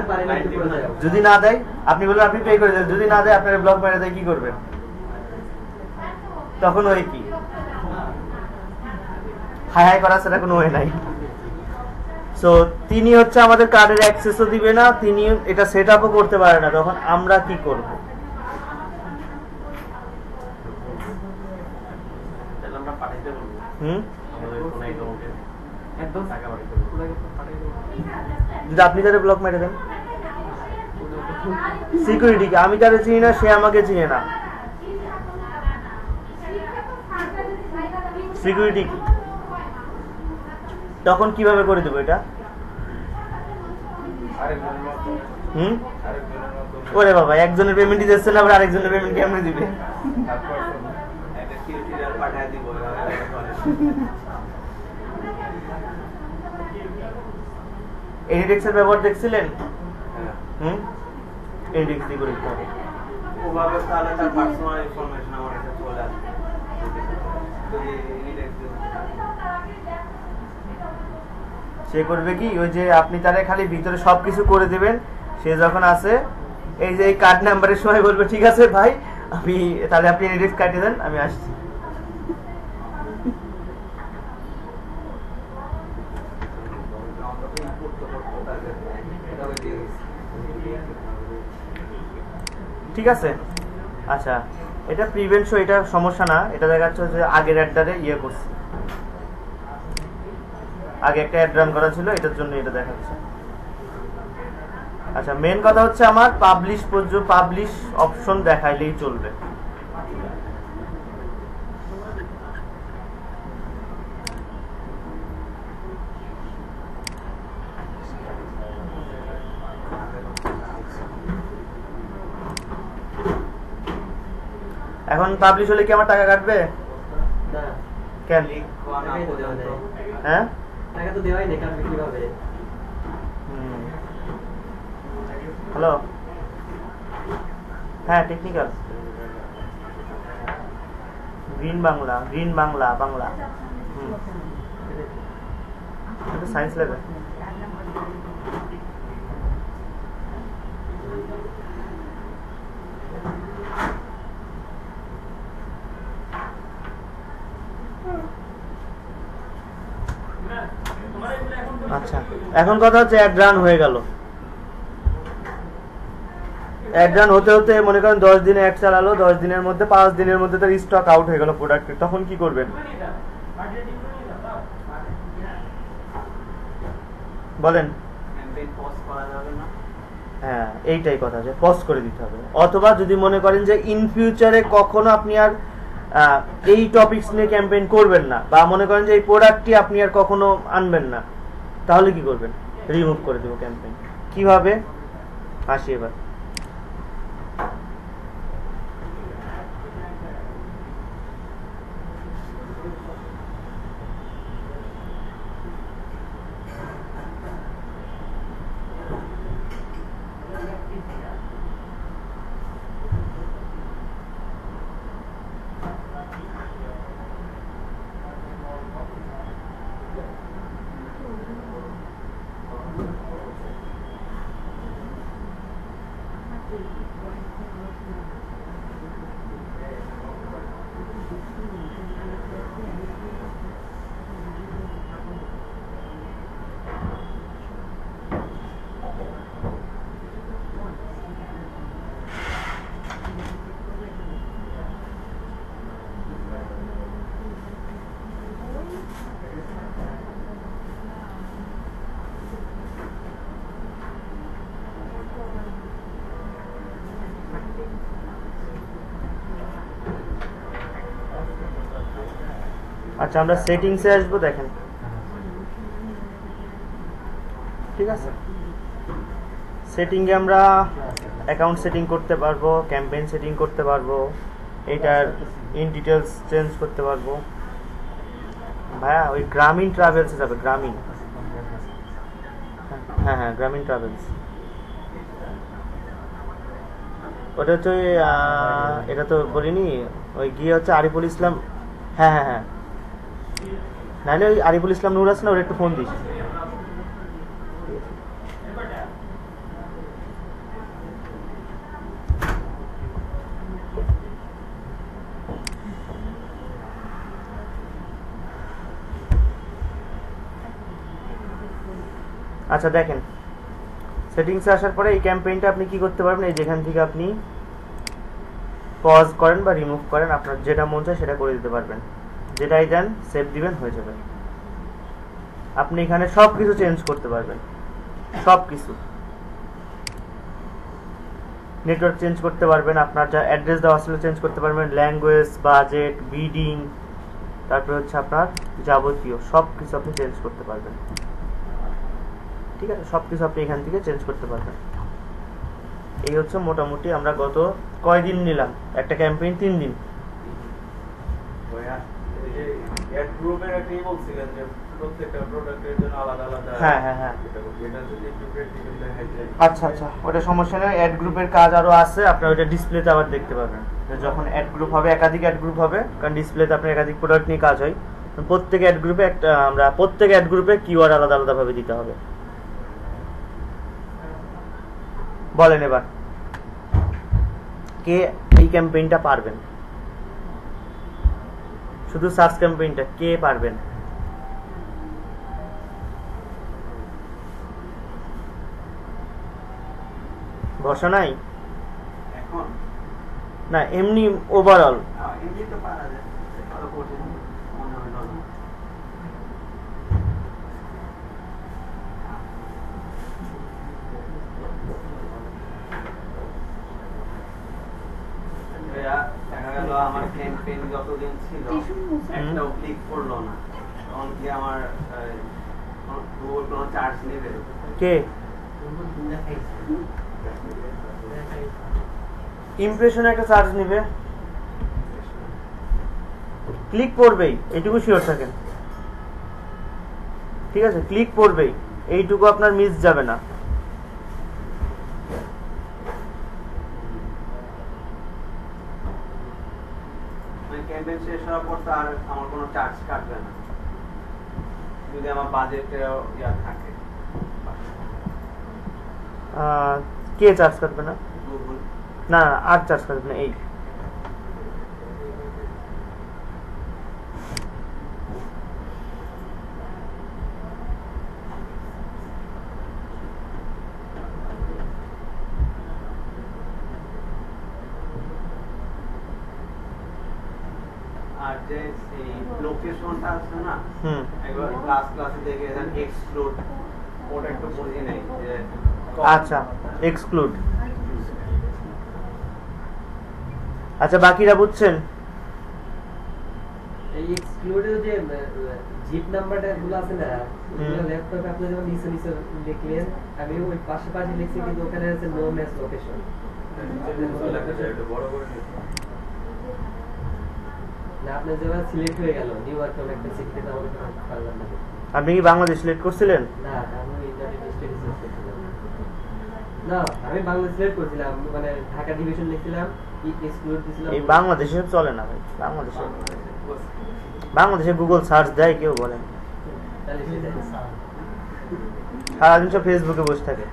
যদি না দেয় আপনি বললেন আপনি পে করে দেন, যদি না দেয় আপনার ব্লক মেরে দেয়, কি করবেন তখন? ওই কি হাই হাই করা সেটা কোনো ওয়ে নাই। সো তিনি হচ্ছে আমাদের কার্ডের অ্যাক্সেসও দিবে না, তিনি এটা সেট আপও করতে পারে না, তখন আমরা কি করব? যদি আপনি তাদের ব্লক মেরে দেন, সিকিউরিটিকে, আমি তাদের চিনি না, সে আমাকে চিনে না, সিকিউরিটি কি, তখন কিভাবে করে দেবো এটা? ওরে বাবা, একজনের পেমেন্ট দিতেছে না, আবার আরেকজনের পেমেন্ট কেমনে দিবে? এডিটেক্সের ব্যবহার দেখছিলেন? এডিটেক্স দিয়ে করে দিতে হবে। ওভাবে তাহলে তার পার্সোনাল ইনফরমেশন আমার কাছে চলে আসবে। সে করবে কি, ওই যে আপনি তারে খালি ভিতরে সবকিছু করে দেবেন, সে যখন আসে এই যে এই কার্ড নাম্বারের সময় বলবে ঠিক আছে ভাই, আমি তাহলে আপনি এডিটেক্স কাটিয়ে দেন, আমি আসছি। ঠিক আছে, আচ্ছা এটা প্রিভেন্ট, এটা সমস্যা না, এটা দেখা যাচ্ছে যে আগের অ্যাডটারে ইয়ে করছি, আগে একটা অ্যাড রান করা ছিল, এটার জন্য এটা দেখাচ্ছে। আচ্ছা, মেন কথা হচ্ছে আমার পাবলিশ অপশন দেখাইলেই চলবে। এখন পাবলিশ হলে কি আমার টাকা কাটবে? কেন? হ্যাঁ, টাকা তো দেওয়াই নেই, কাটবে কিভাবে? হ্যালো, হ্যাঁ টেকনিক্যাল, গ্রিন বাংলা বাংলা, এটা সায়েন্স লেভেল। আচ্ছা, এখন কথা হচ্ছে অ্যাড রান হয়ে গেল, অ্যাড রান হতে হতে মনে করেন 10 দিনে অ্যাড চালালো, 10 দিনের মধ্যে 5 দিনের মধ্যে তার স্টক আউট হয়ে গেল প্রোডাক্টের, তখন কি করবেন বলেন? হ্যাঁ, এইটাই কথা, যে পজ করে দিতে হবে। অথবা যদি মনে করেন যে ইন ফিউচারে কখনো আপনি আর এই টপিকস নিয়ে ক্যাম্পেইন করবেন না, বা মনে করেন যে এই প্রোডাক্টটি আপনি আর কখনো আনবেন না, তাহলে কি করবেন? রিমুভ করে দেবো ক্যাম্পেইন। কিভাবে? আসি এবার। আচ্ছা, আমরা সেটিংসে আসবো, দেখেন ঠিক আছে। সেটিংয়ে আমরা অ্যাকাউন্ট সেটিং করতে পারবো, ক্যাম্পেইন সেটিং করতে পারবো, এইটার ইন ডিটেলস চেঞ্জ করতে পারবো। ভাইয়া ওই গ্রামীণ ট্রাভেলসে যাবে, গ্রামীণ, হ্যাঁ হ্যাঁ গ্রামীণ ট্রাভেলস, ওটা হচ্ছে ওই এটা তো বলিনি, ওই গিয়ে হচ্ছে আরিফুল ইসলাম, হ্যাঁ হ্যাঁ হ্যাঁ, নাহলে ওই আরিফুল ইসলাম নূর আছে না, ওর একটু ফোন দিস। আচ্ছা দেখেন, সেটিংসে আসার পরে এই ক্যাম্পেইনটা আপনি কি করতে পারবেন, এই যেখান থেকে আপনি পজ করেন বা রিমুভ করেন, আপনার যেটা মন চায় সেটা করে দিতে পারবেন। যেটাই দেন সেভ দিবেন, হয়ে যাবে। আপনি এখানে সব কিছু চেঞ্জ করতে পারবেন, সব কিছু। নেটওয়ার্ক চেঞ্জ করতে পারবেন, আপনার যা অ্যাড্রেস দেওয়া ছিল চেঞ্জ করতে পারবেন, ল্যাঙ্গুয়েজ, বাজেট, বিডিং, তারপরে হচ্ছে আপনার যাবতীয় সব কিছু আপনি চেঞ্জ করতে পারবেন। ঠিক আছে, সব কিছু আপনি এখান থেকে চেঞ্জ করতে পারবেন। এই হচ্ছে মোটামুটি আমরা গত কয়দিন নিলাম, একটা ক্যাম্পেইন 3 দিন। হ্যাঁ হ্যাঁ হ্যাঁ, আচ্ছা আচ্ছা, ওটা সমস্যা নেই। অ্যাড গ্রুপের কাজ আরো আছে, আপনার ওটা ডিসপ্লেতে আবার দেখতে পাবেন। যখন অ্যাড গ্রুপ হবে, একাধিক অ্যাড গ্রুপ হবে, কারণ ডিসপ্লেতে আপনার একাধিক প্রোডাক্ট নিয়ে কাজ হয়। প্রত্যেক অ্যাড গ্রুপে একটা, আমরা প্রত্যেক অ্যাড গ্রুপে কিওয়ার্ড আলাদা আলাদা ভাবে দিতে হবে। বলেন এবার কে এই ক্যাম্পেইনটা পারবেন, শুধু সার্চ ক্যাম্পেইনটা কে পারবেন? ভরসা নাই এখন না, এমনি ওভারঅল এমনি তো পারা যায়, ভালো কঠিন মনে হয় না। দেখা গেল আমার ক্যাম্পেইন যতদিন ছিল একটাও ক্লিক করলো না, তখন কি আমার গুগল কোনো চার্জ নেবে? কে ইমপ্রেশনে একটা চার্জ নেবে? ক্লিক করবেই, এইটুকু শিওর থাকেন। ঠিক আছে, ক্লিক করবেই, এইটুকু আপনার মিস যাবে না। ক্যাম্পেইন শেষ হওয়ার পর তো আর আমার কোনো চার্জ কাটবে না, যদি আমার বাজেটে ইয়া থাকে। কে চার্জ কাটবে না? গুগল না না, আর চার্জ কাটবে না। এই আর যে এই লোকেশনটা আছে না, একবার ক্লাসে দেখে দেন এক্সক্লুড, ওটা একটু বুঝি নাই যে আচ্ছা এক্সক্লুড। আচ্ছা বাকিরা বুঝছেন? এই এক্সক্লুডের যে জিপ নাম্বারটা গুলো আছে না, ল্যাপটপে আপনি যখন নিচে নিচে লিখলেন, আমি ওই পাশে লিখছি, কিন্তু ওখানে আছে নো ম্যাচ লোকেশন। না, আপনার যেটা সিলেক্ট হয়ে গেল নিউ ইয়র্ক কোন একটা সিটিতে, তাহলে পারলাম না। আপনি কি বাংলাদেশ সিলেক্ট করছিলেন? না, আমি ইন্টারনেট স্টেটস করছিলাম। না, আমি বাংলাদেশ সিলেক্ট করছিলাম, মানে ঢাকা ডিভিশন লিখছিলাম, এক্সক্লুড দিছিলাম। এই বাংলাদেশে চলে না ভাই, বাংলাদেশে গুগল সার্চ দেয় কেউ বলেন? তাহলে সেটা সারাদিন সব ফেসবুকে বসে থাকে।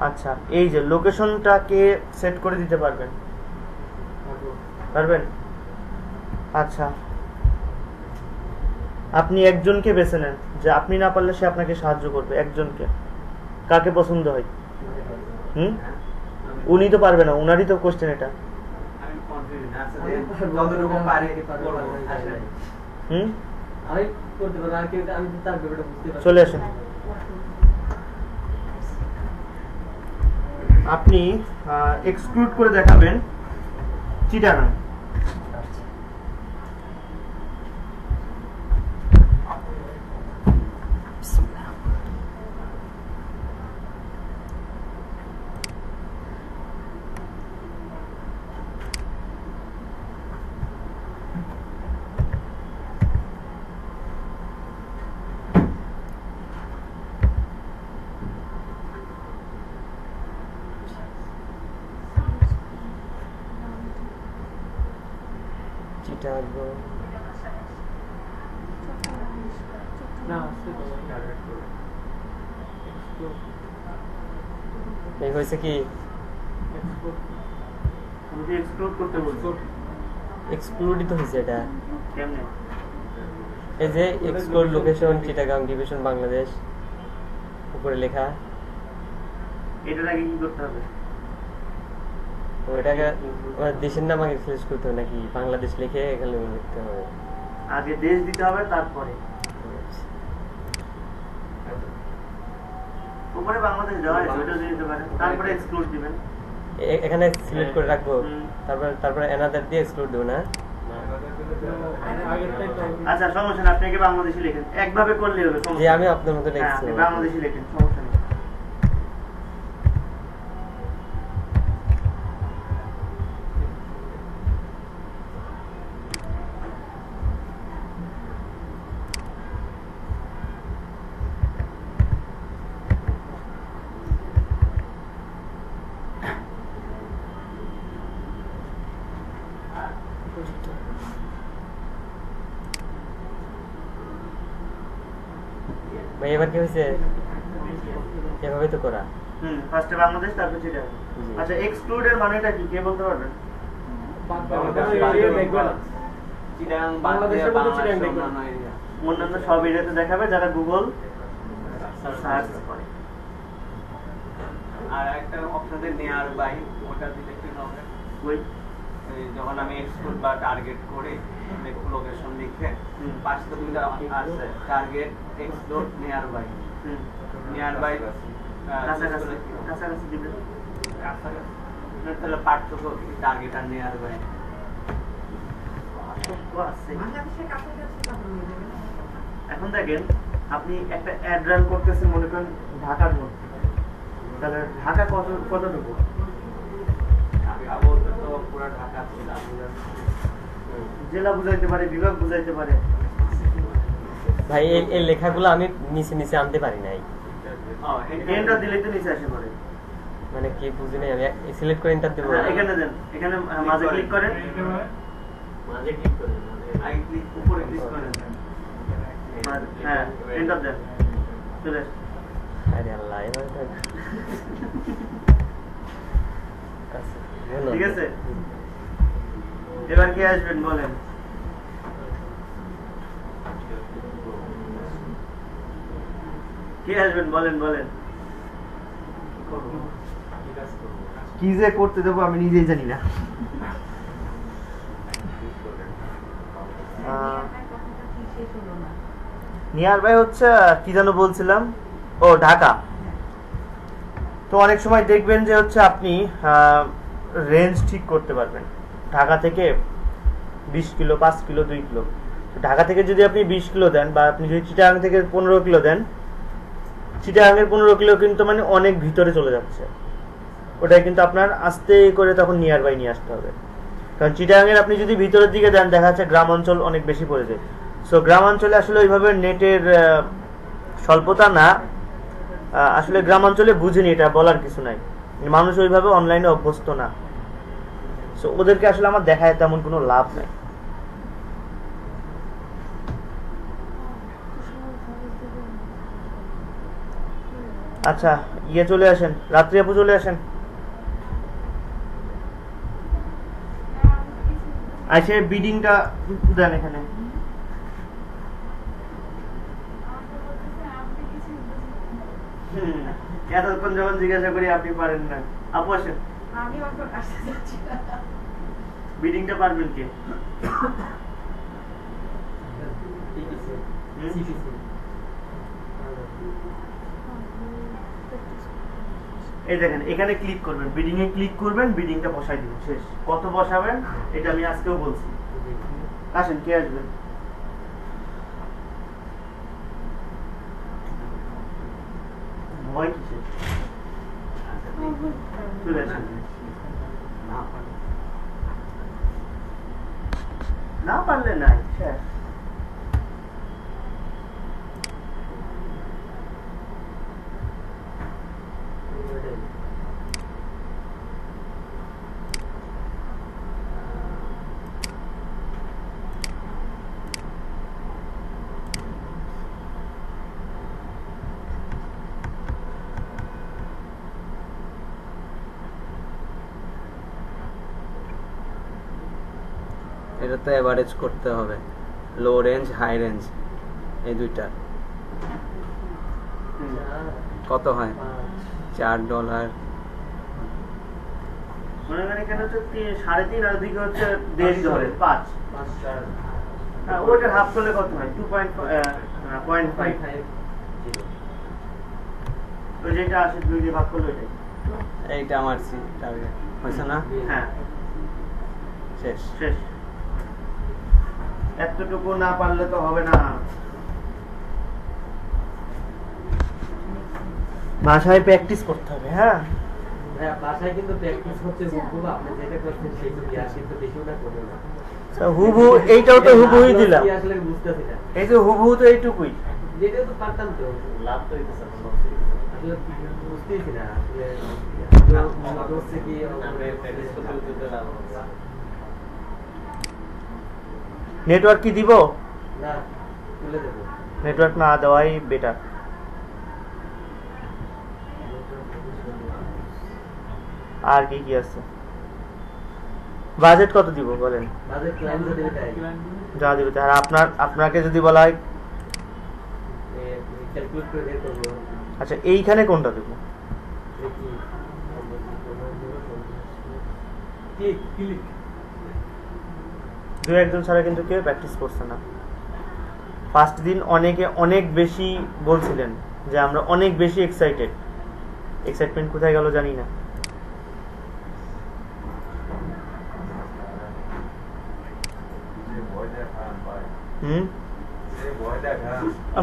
আচ্ছা, এই যে লোকেশনটাকে সেট করে দিতে পারবেন? পারবেন। আচ্ছা, আপনি একজনকে বেছে নেন, যে আপনি না পারলে সে আপনাকে সাহায্য করবে। একজনকে, কাকে পছন্দ হয়? উনি তো পারবে না, উনারই তো কোশ্চেন এটা। আমি কনফিডেন্ট আছে যে যতটুকু পারি করব। আমি করতে পারবো, আর কেউ আমি তার ব্যাপারটা বুঝতে পারছি। চলে আসেন। আপনি এক্সক্লুড করে দেখাবেন চিটাগাং। এই হয়েছে কি তুমি এক্সক্লুড করতে বলছো এক্সক্লুডিত হয়েছে এটা কেমনে? এই যে exclude location Chittagong division Bangladesh উপরে লেখা এটার আগে কি করতে হবে? ওইটাকে দেশের নাম আগে সিলেক্ট করতে হবে নাকি বাংলাদেশ লিখে এখানে লিখতে হবে? আগে দেশ দিতে হবে, তারপরে উপরে বাংলাদেশ দেওয়া আছে, ওটা দিয়ে দিতে পারেন, তারপরে এক্সক্লুড দিবেন। এখানে সিলেক্ট করে রাখবো, হুম। তারপরে অ্যানাদার দিয়ে এক্সক্লুড দেবো না? আচ্ছা সমস্যা না, আপনি আগে বাংলাদেশি লেখেন, একভাবে করলেই হবে, সমস্যা যে নেই। আমি আপনার মতো হ্যাঁ, লিখছি আপনি বাংলাদেশি লেখেন, সমস্যা নেই। ভাই এবার কি হয়েছে? এভাবে তো করা। ফার্স্টে বাংলাদেশ, তারপর চিটাগাং। আচ্ছা এক্সক্লুড এর মানেটা কি, কে বলতে পারবেন? অন্যান্য সব এরিয়াতে দেখাবে যারা গুগল সার্চ করে। আর একটা অপশনে নিয়ার বাই, ওটা দিলে কি হবে? ওই যখন আমি এক্সক্লুড বা টার্গেট করে লোকেশন লিখে পাশে তো দুইটা আছে, target exclude nearby. Nearby কাছাকাছি কাছাকাছি দিবেন। তাহলে পার্থক্য কি টার্গেট আর নিয়ার বাই? এখন দেখেন আপনি একটা অ্যাড রান করতেছেন মনে করেন ঢাকার মধ্যে, তাহলে ঢাকা কতটুকু? ঢাকা বলতে তো পুরো ঢাকা জেলা বুঝাইতে পারে, বিভাগ বুঝাইতে পারে। ভাই এই লেখাগুলো আমি নিচে নিচে আনতে পারি নাই, এন্টার দিলেই তো নিচে আসে পড়ে। মানে কি বুঝি নাই আমি। সিলেক্ট করে এন্টার দেবো? এখানে দেন, এখানে মাঝে ক্লিক করেন, মাঝে ক্লিক করেন, আই ক্লিক উপরে ক্লিক করেন, হ্যাঁ এন্টার দেন, চলে আসে। আরে আল্লাহ, এবার তো আচ্ছা, বলো। ঠিক আছে, এবার কে আসবেন বলেন? কে আসবেন বলেন বলেন। কি যে করতে দেবো আমি নিজেই জানি না। নিয়ার বাই হচ্ছে কি যেন বলছিলাম, ও ঢাকা। তো অনেক সময় দেখবেন যে হচ্ছে আপনি রেঞ্জ ঠিক করতে পারবেন, ঢাকা থেকে 20 কিলো, 5 কিলো, 2 কিলো। ঢাকা থেকে যদি আপনি 20 কিলো দেন, বা আপনি যদি চিটাগাং থেকে 15 কিলো দেন, চিটাগাংয়ের 15 কিলো কিন্তু মানে অনেক ভিতরে চলে যাচ্ছে, ওটাই কিন্তু আপনার আস্তে করে তখন নিয়ার বাই নিয়ে আসতে হবে। কারণ চিটাগাংয়ের আপনি যদি ভিতরের দিকে দেন, দেখা যাচ্ছে গ্রাম অঞ্চল অনেক বেশি পড়ে যায়। সো গ্রাম অঞ্চলে আসলে ওইভাবে নেটের স্বল্পতা না, আসলে গ্রাম অঞ্চলে বুঝিনি, এটা বলার কিছু নাই, মানুষ ওইভাবে অনলাইনে অভ্যস্ত না। সো ওদেরকে আসলে আমার দেখায় তেমন কোনো লাভ নাই। আচ্ছা ইয়ে চলে আসেন, রাত্রি আপু চলে আসেন। আচ্ছা বিডিংটা দেন এখানে। এতক্ষণ যখন জিজ্ঞাসা করি আপনি পারেন না, আপু আসেন। বিডিংটা পারবেন কে? এই দেখেন এখানে ক্লিক করবেন, বিডিং এ ক্লিক করবেন, বিডিংটা বসাই দিবেন, শেষ। কত বসাবেন এটা আমি আজকেও বলছি। আসেন, কে আসবেন? ভয় কিসের? চলে আসেন। না পারলে নাই, শেষ। এটা তো এভারেজ করতে হবে, লো রেঞ্জ হাই রেঞ্জ এই দুইটা কত হয়? $4 মনে করেন এখানে হচ্ছে 3.5 আর ওদিকে হচ্ছে 1.5 ধরে 5 হ্যাঁ ওটা হাফ করলে কত হয়? 2.5 তো যেটা আসে 2 দিয়ে ভাগ করলে ওইটাই। এইটা আমার টার্গেট হয়েছে না? হ্যাঁ শেষ। শেষ। এতটুকু না পারলে তো হবে না। ভাষায় প্র্যাকটিস করতে হবে। হ্যাঁ হ্যাঁ বাসায় কিন্তু প্র্যাকটিস হচ্ছে হুবহু আপনি যেটা করছেন সেইটুকুই, আর কিন্তু বেশিও না করবেন না। হুবহু এইটাও তো হুবহুই দিলাম, কি আসলে বুঝতেছি না। এই যে হুবহু তো এইটুকুই। যেটা তো পারতাম তো লাভ তো হইতেছে না, আসলে বুঝতেছি না আসলে লাভ হচ্ছে কি আমরা প্র্যাকটিস করতে লাভ হচ্ছে নেটওয়ার্ক কি দিব? না তুলে দেব। নেটওয়ার্ক না দেওয়াই বেটার। আর কি কি আছে? বাজেট কত দিব বলেন? বাজেট ক্লায়েন্ট যদি দেয় যা দিবে। আর আপনাকে যদি বলা হয় ক্যালকুলেট করে বের করব। আচ্ছা এইখানে কোনটা দেব? ক্লিক ক্লিক দু একজন ছাড়া কিন্তু কেউ প্র্যাকটিস করছে না। ফার্স্ট দিন অনেকে অনেক বেশি বলছিলেন যে আমরা অনেক বেশি এক্সাইটেড। এক্সাইটমেন্ট কোথায় গেল জানি না।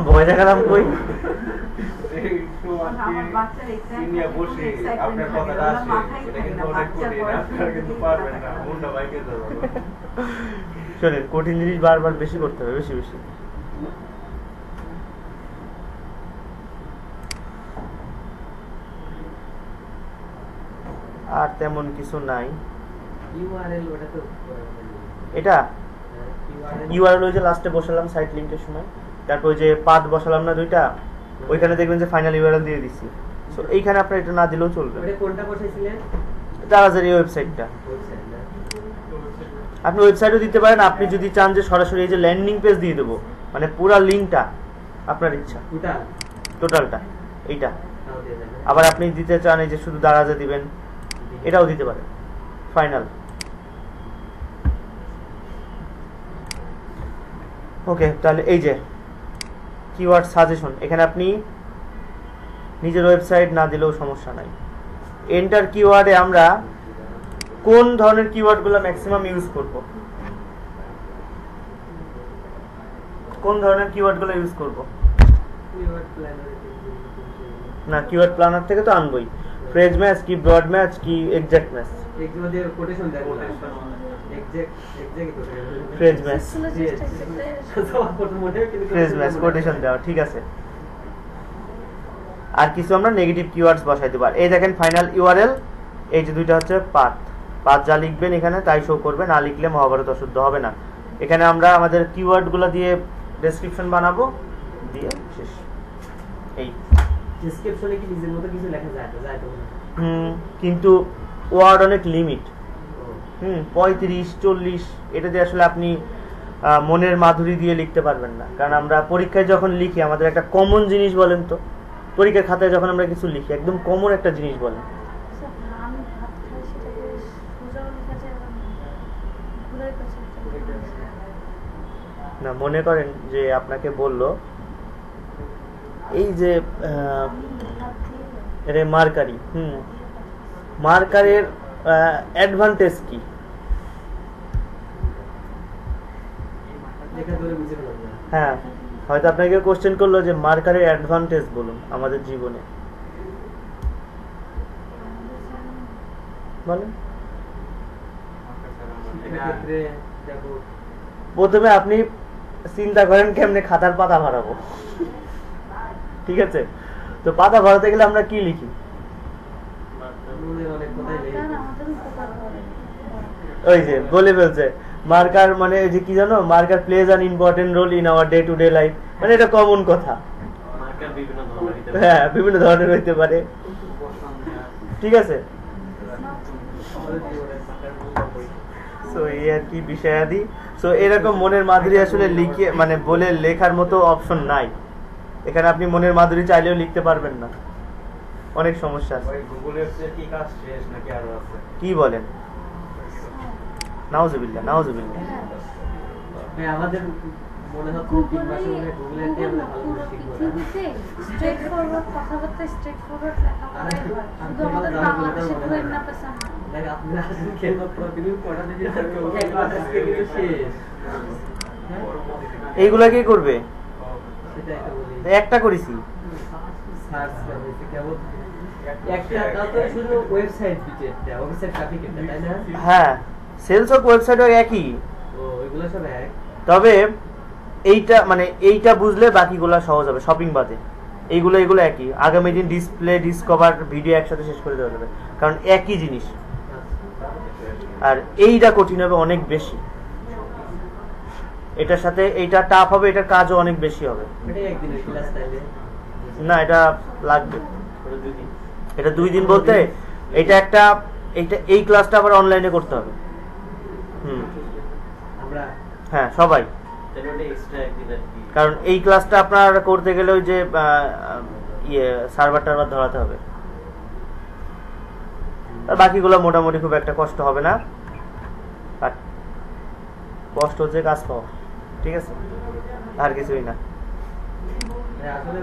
ভয় দেখালাম কই? শোনেন কঠিন জিনিস বারবার বেশি করতে হবে, বেশি বেশি। আর তেমন কিছু নাই। ইউআরএল ওটা তো এটা ইউআরএল ওই যে লাস্টে বসালাম সাইট লিংকের সময়, তারপর ওই যে পাথ বসালাম না দুইটা, ওইখানে দেখবেন যে ফাইনাল ইউআরএল দিয়ে দিছি। সো এইখানে আপনার এটা না দিলেও চলবে। ওটা কোনটা বসাইছিলেন? দারাজের এই ওয়েবসাইটটা। আপনি ওয়েবসাইটও দিতে পারেন, আপনি যদি চান যে সরাসরি এই যে ল্যান্ডিং পেজ দিয়ে দেবো, মানে পুরো লিংকটা আপনার ইচ্ছা, টোটালটা এইটা। আবার আপনি দিতে চান এই যে শুধু দারাজে দিবেন, এটাও দিতে পারেন। Final okay. তাহলে এই যে কিওয়ার্ড সাজেশন, এখানে আপনি নিজের ওয়েবসাইট না দিলেও সমস্যা নাই। এন্টার কিওয়ার্ডে আমরা কোন ধরনের কিওয়ার্ডগুলো ম্যাক্সিমাম ইউজ করব, কোন ধরনের কিওয়ার্ডগুলো ইউজ করব? না কিওয়ার্ড প্ল্যানার থেকে তো আনবই। ফ্রেজ ম্যাচ কি, ব্রড ম্যাচ কি, exact match? Phrase match, phrase match quotation দেওয়া, ঠিক আছে। আর কিছু আমরা নেগেটিভ কিওয়ার্ডস বসাই দেব। আর এই দেখেন ফাইনাল ইউআরএল, এই যে দুইটা হচ্ছে পাথ। পাথ যা লিখবেন এখানে তাই শো করবে, না লিখলে মহাভারত অশুদ্ধ হবে না। এখানে আমরা আমাদের কিওয়ার্ডগুলো দিয়ে ডেসক্রিপশন বানাবো, দিয়ে শেষ। এই ডেসক্রিপশনে কি নিজের মতো কিছু লেখা যায় তো? কিন্তু ওয়ার্ড অনেক লিমিট। 35-40 এটা দিয়ে আসলে আপনি মনের মাধুরী দিয়ে লিখতে পারবেন না। কারণ আমরা পরীক্ষায় যখন লিখি আমাদের একটা কমন জিনিস, বলেন তো পরীক্ষার খাতায় যখন আমরা কিছু লিখি একদম কমন একটা জিনিস বলেন। না মনে করেন যে আপনাকে বলল এই যে মার্কারি, মার্কারের অ্যাডভান্টেজ কি? হ্যাঁ হয়তো আপনাকে কোশ্চেন করলো যে মার্কারের অ্যাডভান্টেজ বলুন আমাদের জীবনে, বলেন। প্রথমে আপনি চিন্তা করেন কেমনে খাতার পাতা ভরাবো, ঠিক আছে? তো পাতা ভরাতে গেলে আমরা কি লিখি? ওই যে বলে ফেলছে মার্কার মানে যে কি জানো, marker plays an important role in our day to day life, মানে এটা কমন কথা। হ্যাঁ বিভিন্ন ধরনের হইতে পারে, ঠিক আছে। সো এই আর কি বিষয়াদি। সো এরকম মনের মাধুরী আসলে লিখে মানে বলে লেখার মতো অপশন নাই এখানে। আপনি মনের মাধুরী চাইলেও লিখতে পারবেন না, অনেক সমস্যা আছে। গুগলের কি কাজ শেষ নাকি আরো আছে? কি বলেন? নাউজুবিল্লাহ, নাউজুবিল্লাহ। ভাই আমাদের মনে হচ্ছে 3 মাসে মনে হয় গুগলের দিয়ে আমরা ভালো করে শিখবো না। পৃথিবীতে স্ট্রেট ফরওয়ার্ড কথাবার্তা, স্ট্রেট ফরওয়ার্ড লেখাপড়াই হয়, শুধু আমাদের বাংলাদেশে ধরে না পেছানো। দেখ আপনি আসলে কেন প্রতিদিন পড়া দিতে একবার আজকে কিন্তু শেষ। এইগুলা কে করবে? সেটাই তো বলি। একটা করেছি। সার্চ করতে কেবল একটা তাও তো শুধু ওয়েবসাইট ভিজিটটা, ওয়েবসাইট ট্রাফিক এটা, তাই না? হ্যাঁ, সেলস হোক ওয়েবসাইট হোক একই। ও এগুলো সব এক। তবে এইটা মানে এইটা বুঝলে বাকিগুলো সহজ হবে, শপিং বাদে এইগুলো একই। আগামী দিন ডিসপ্লে, ডিসকভার, ভিডিও একসাথে শেষ করে দেওয়া যাবে, কারণ একই জিনিস। আর এইটা কঠিন হবে অনেক বেশি, এটার সাথে এইটা টাফ হবে, এটার কাজও অনেক বেশি হবে। এটাই একদিনের ক্লাস তাইলে? না, এটা লাগবে, এটা 2 দিন বলতে এটা এই ক্লাসটা আবার অনলাইনে করতে হবে। আমরা হ্যাঁ সবাই, কারণ এই ক্লাসটা আপনার করতে গেলে ওই যে সার্ভার টার্ভার ধরাতে হবে। আর বাকিগুলো মোটামুটি খুব একটা কষ্ট হবে না, আর কষ্ট হচ্ছে কাজ পাওয়া। ঠিক আছে, আর কিছুই না। আসলে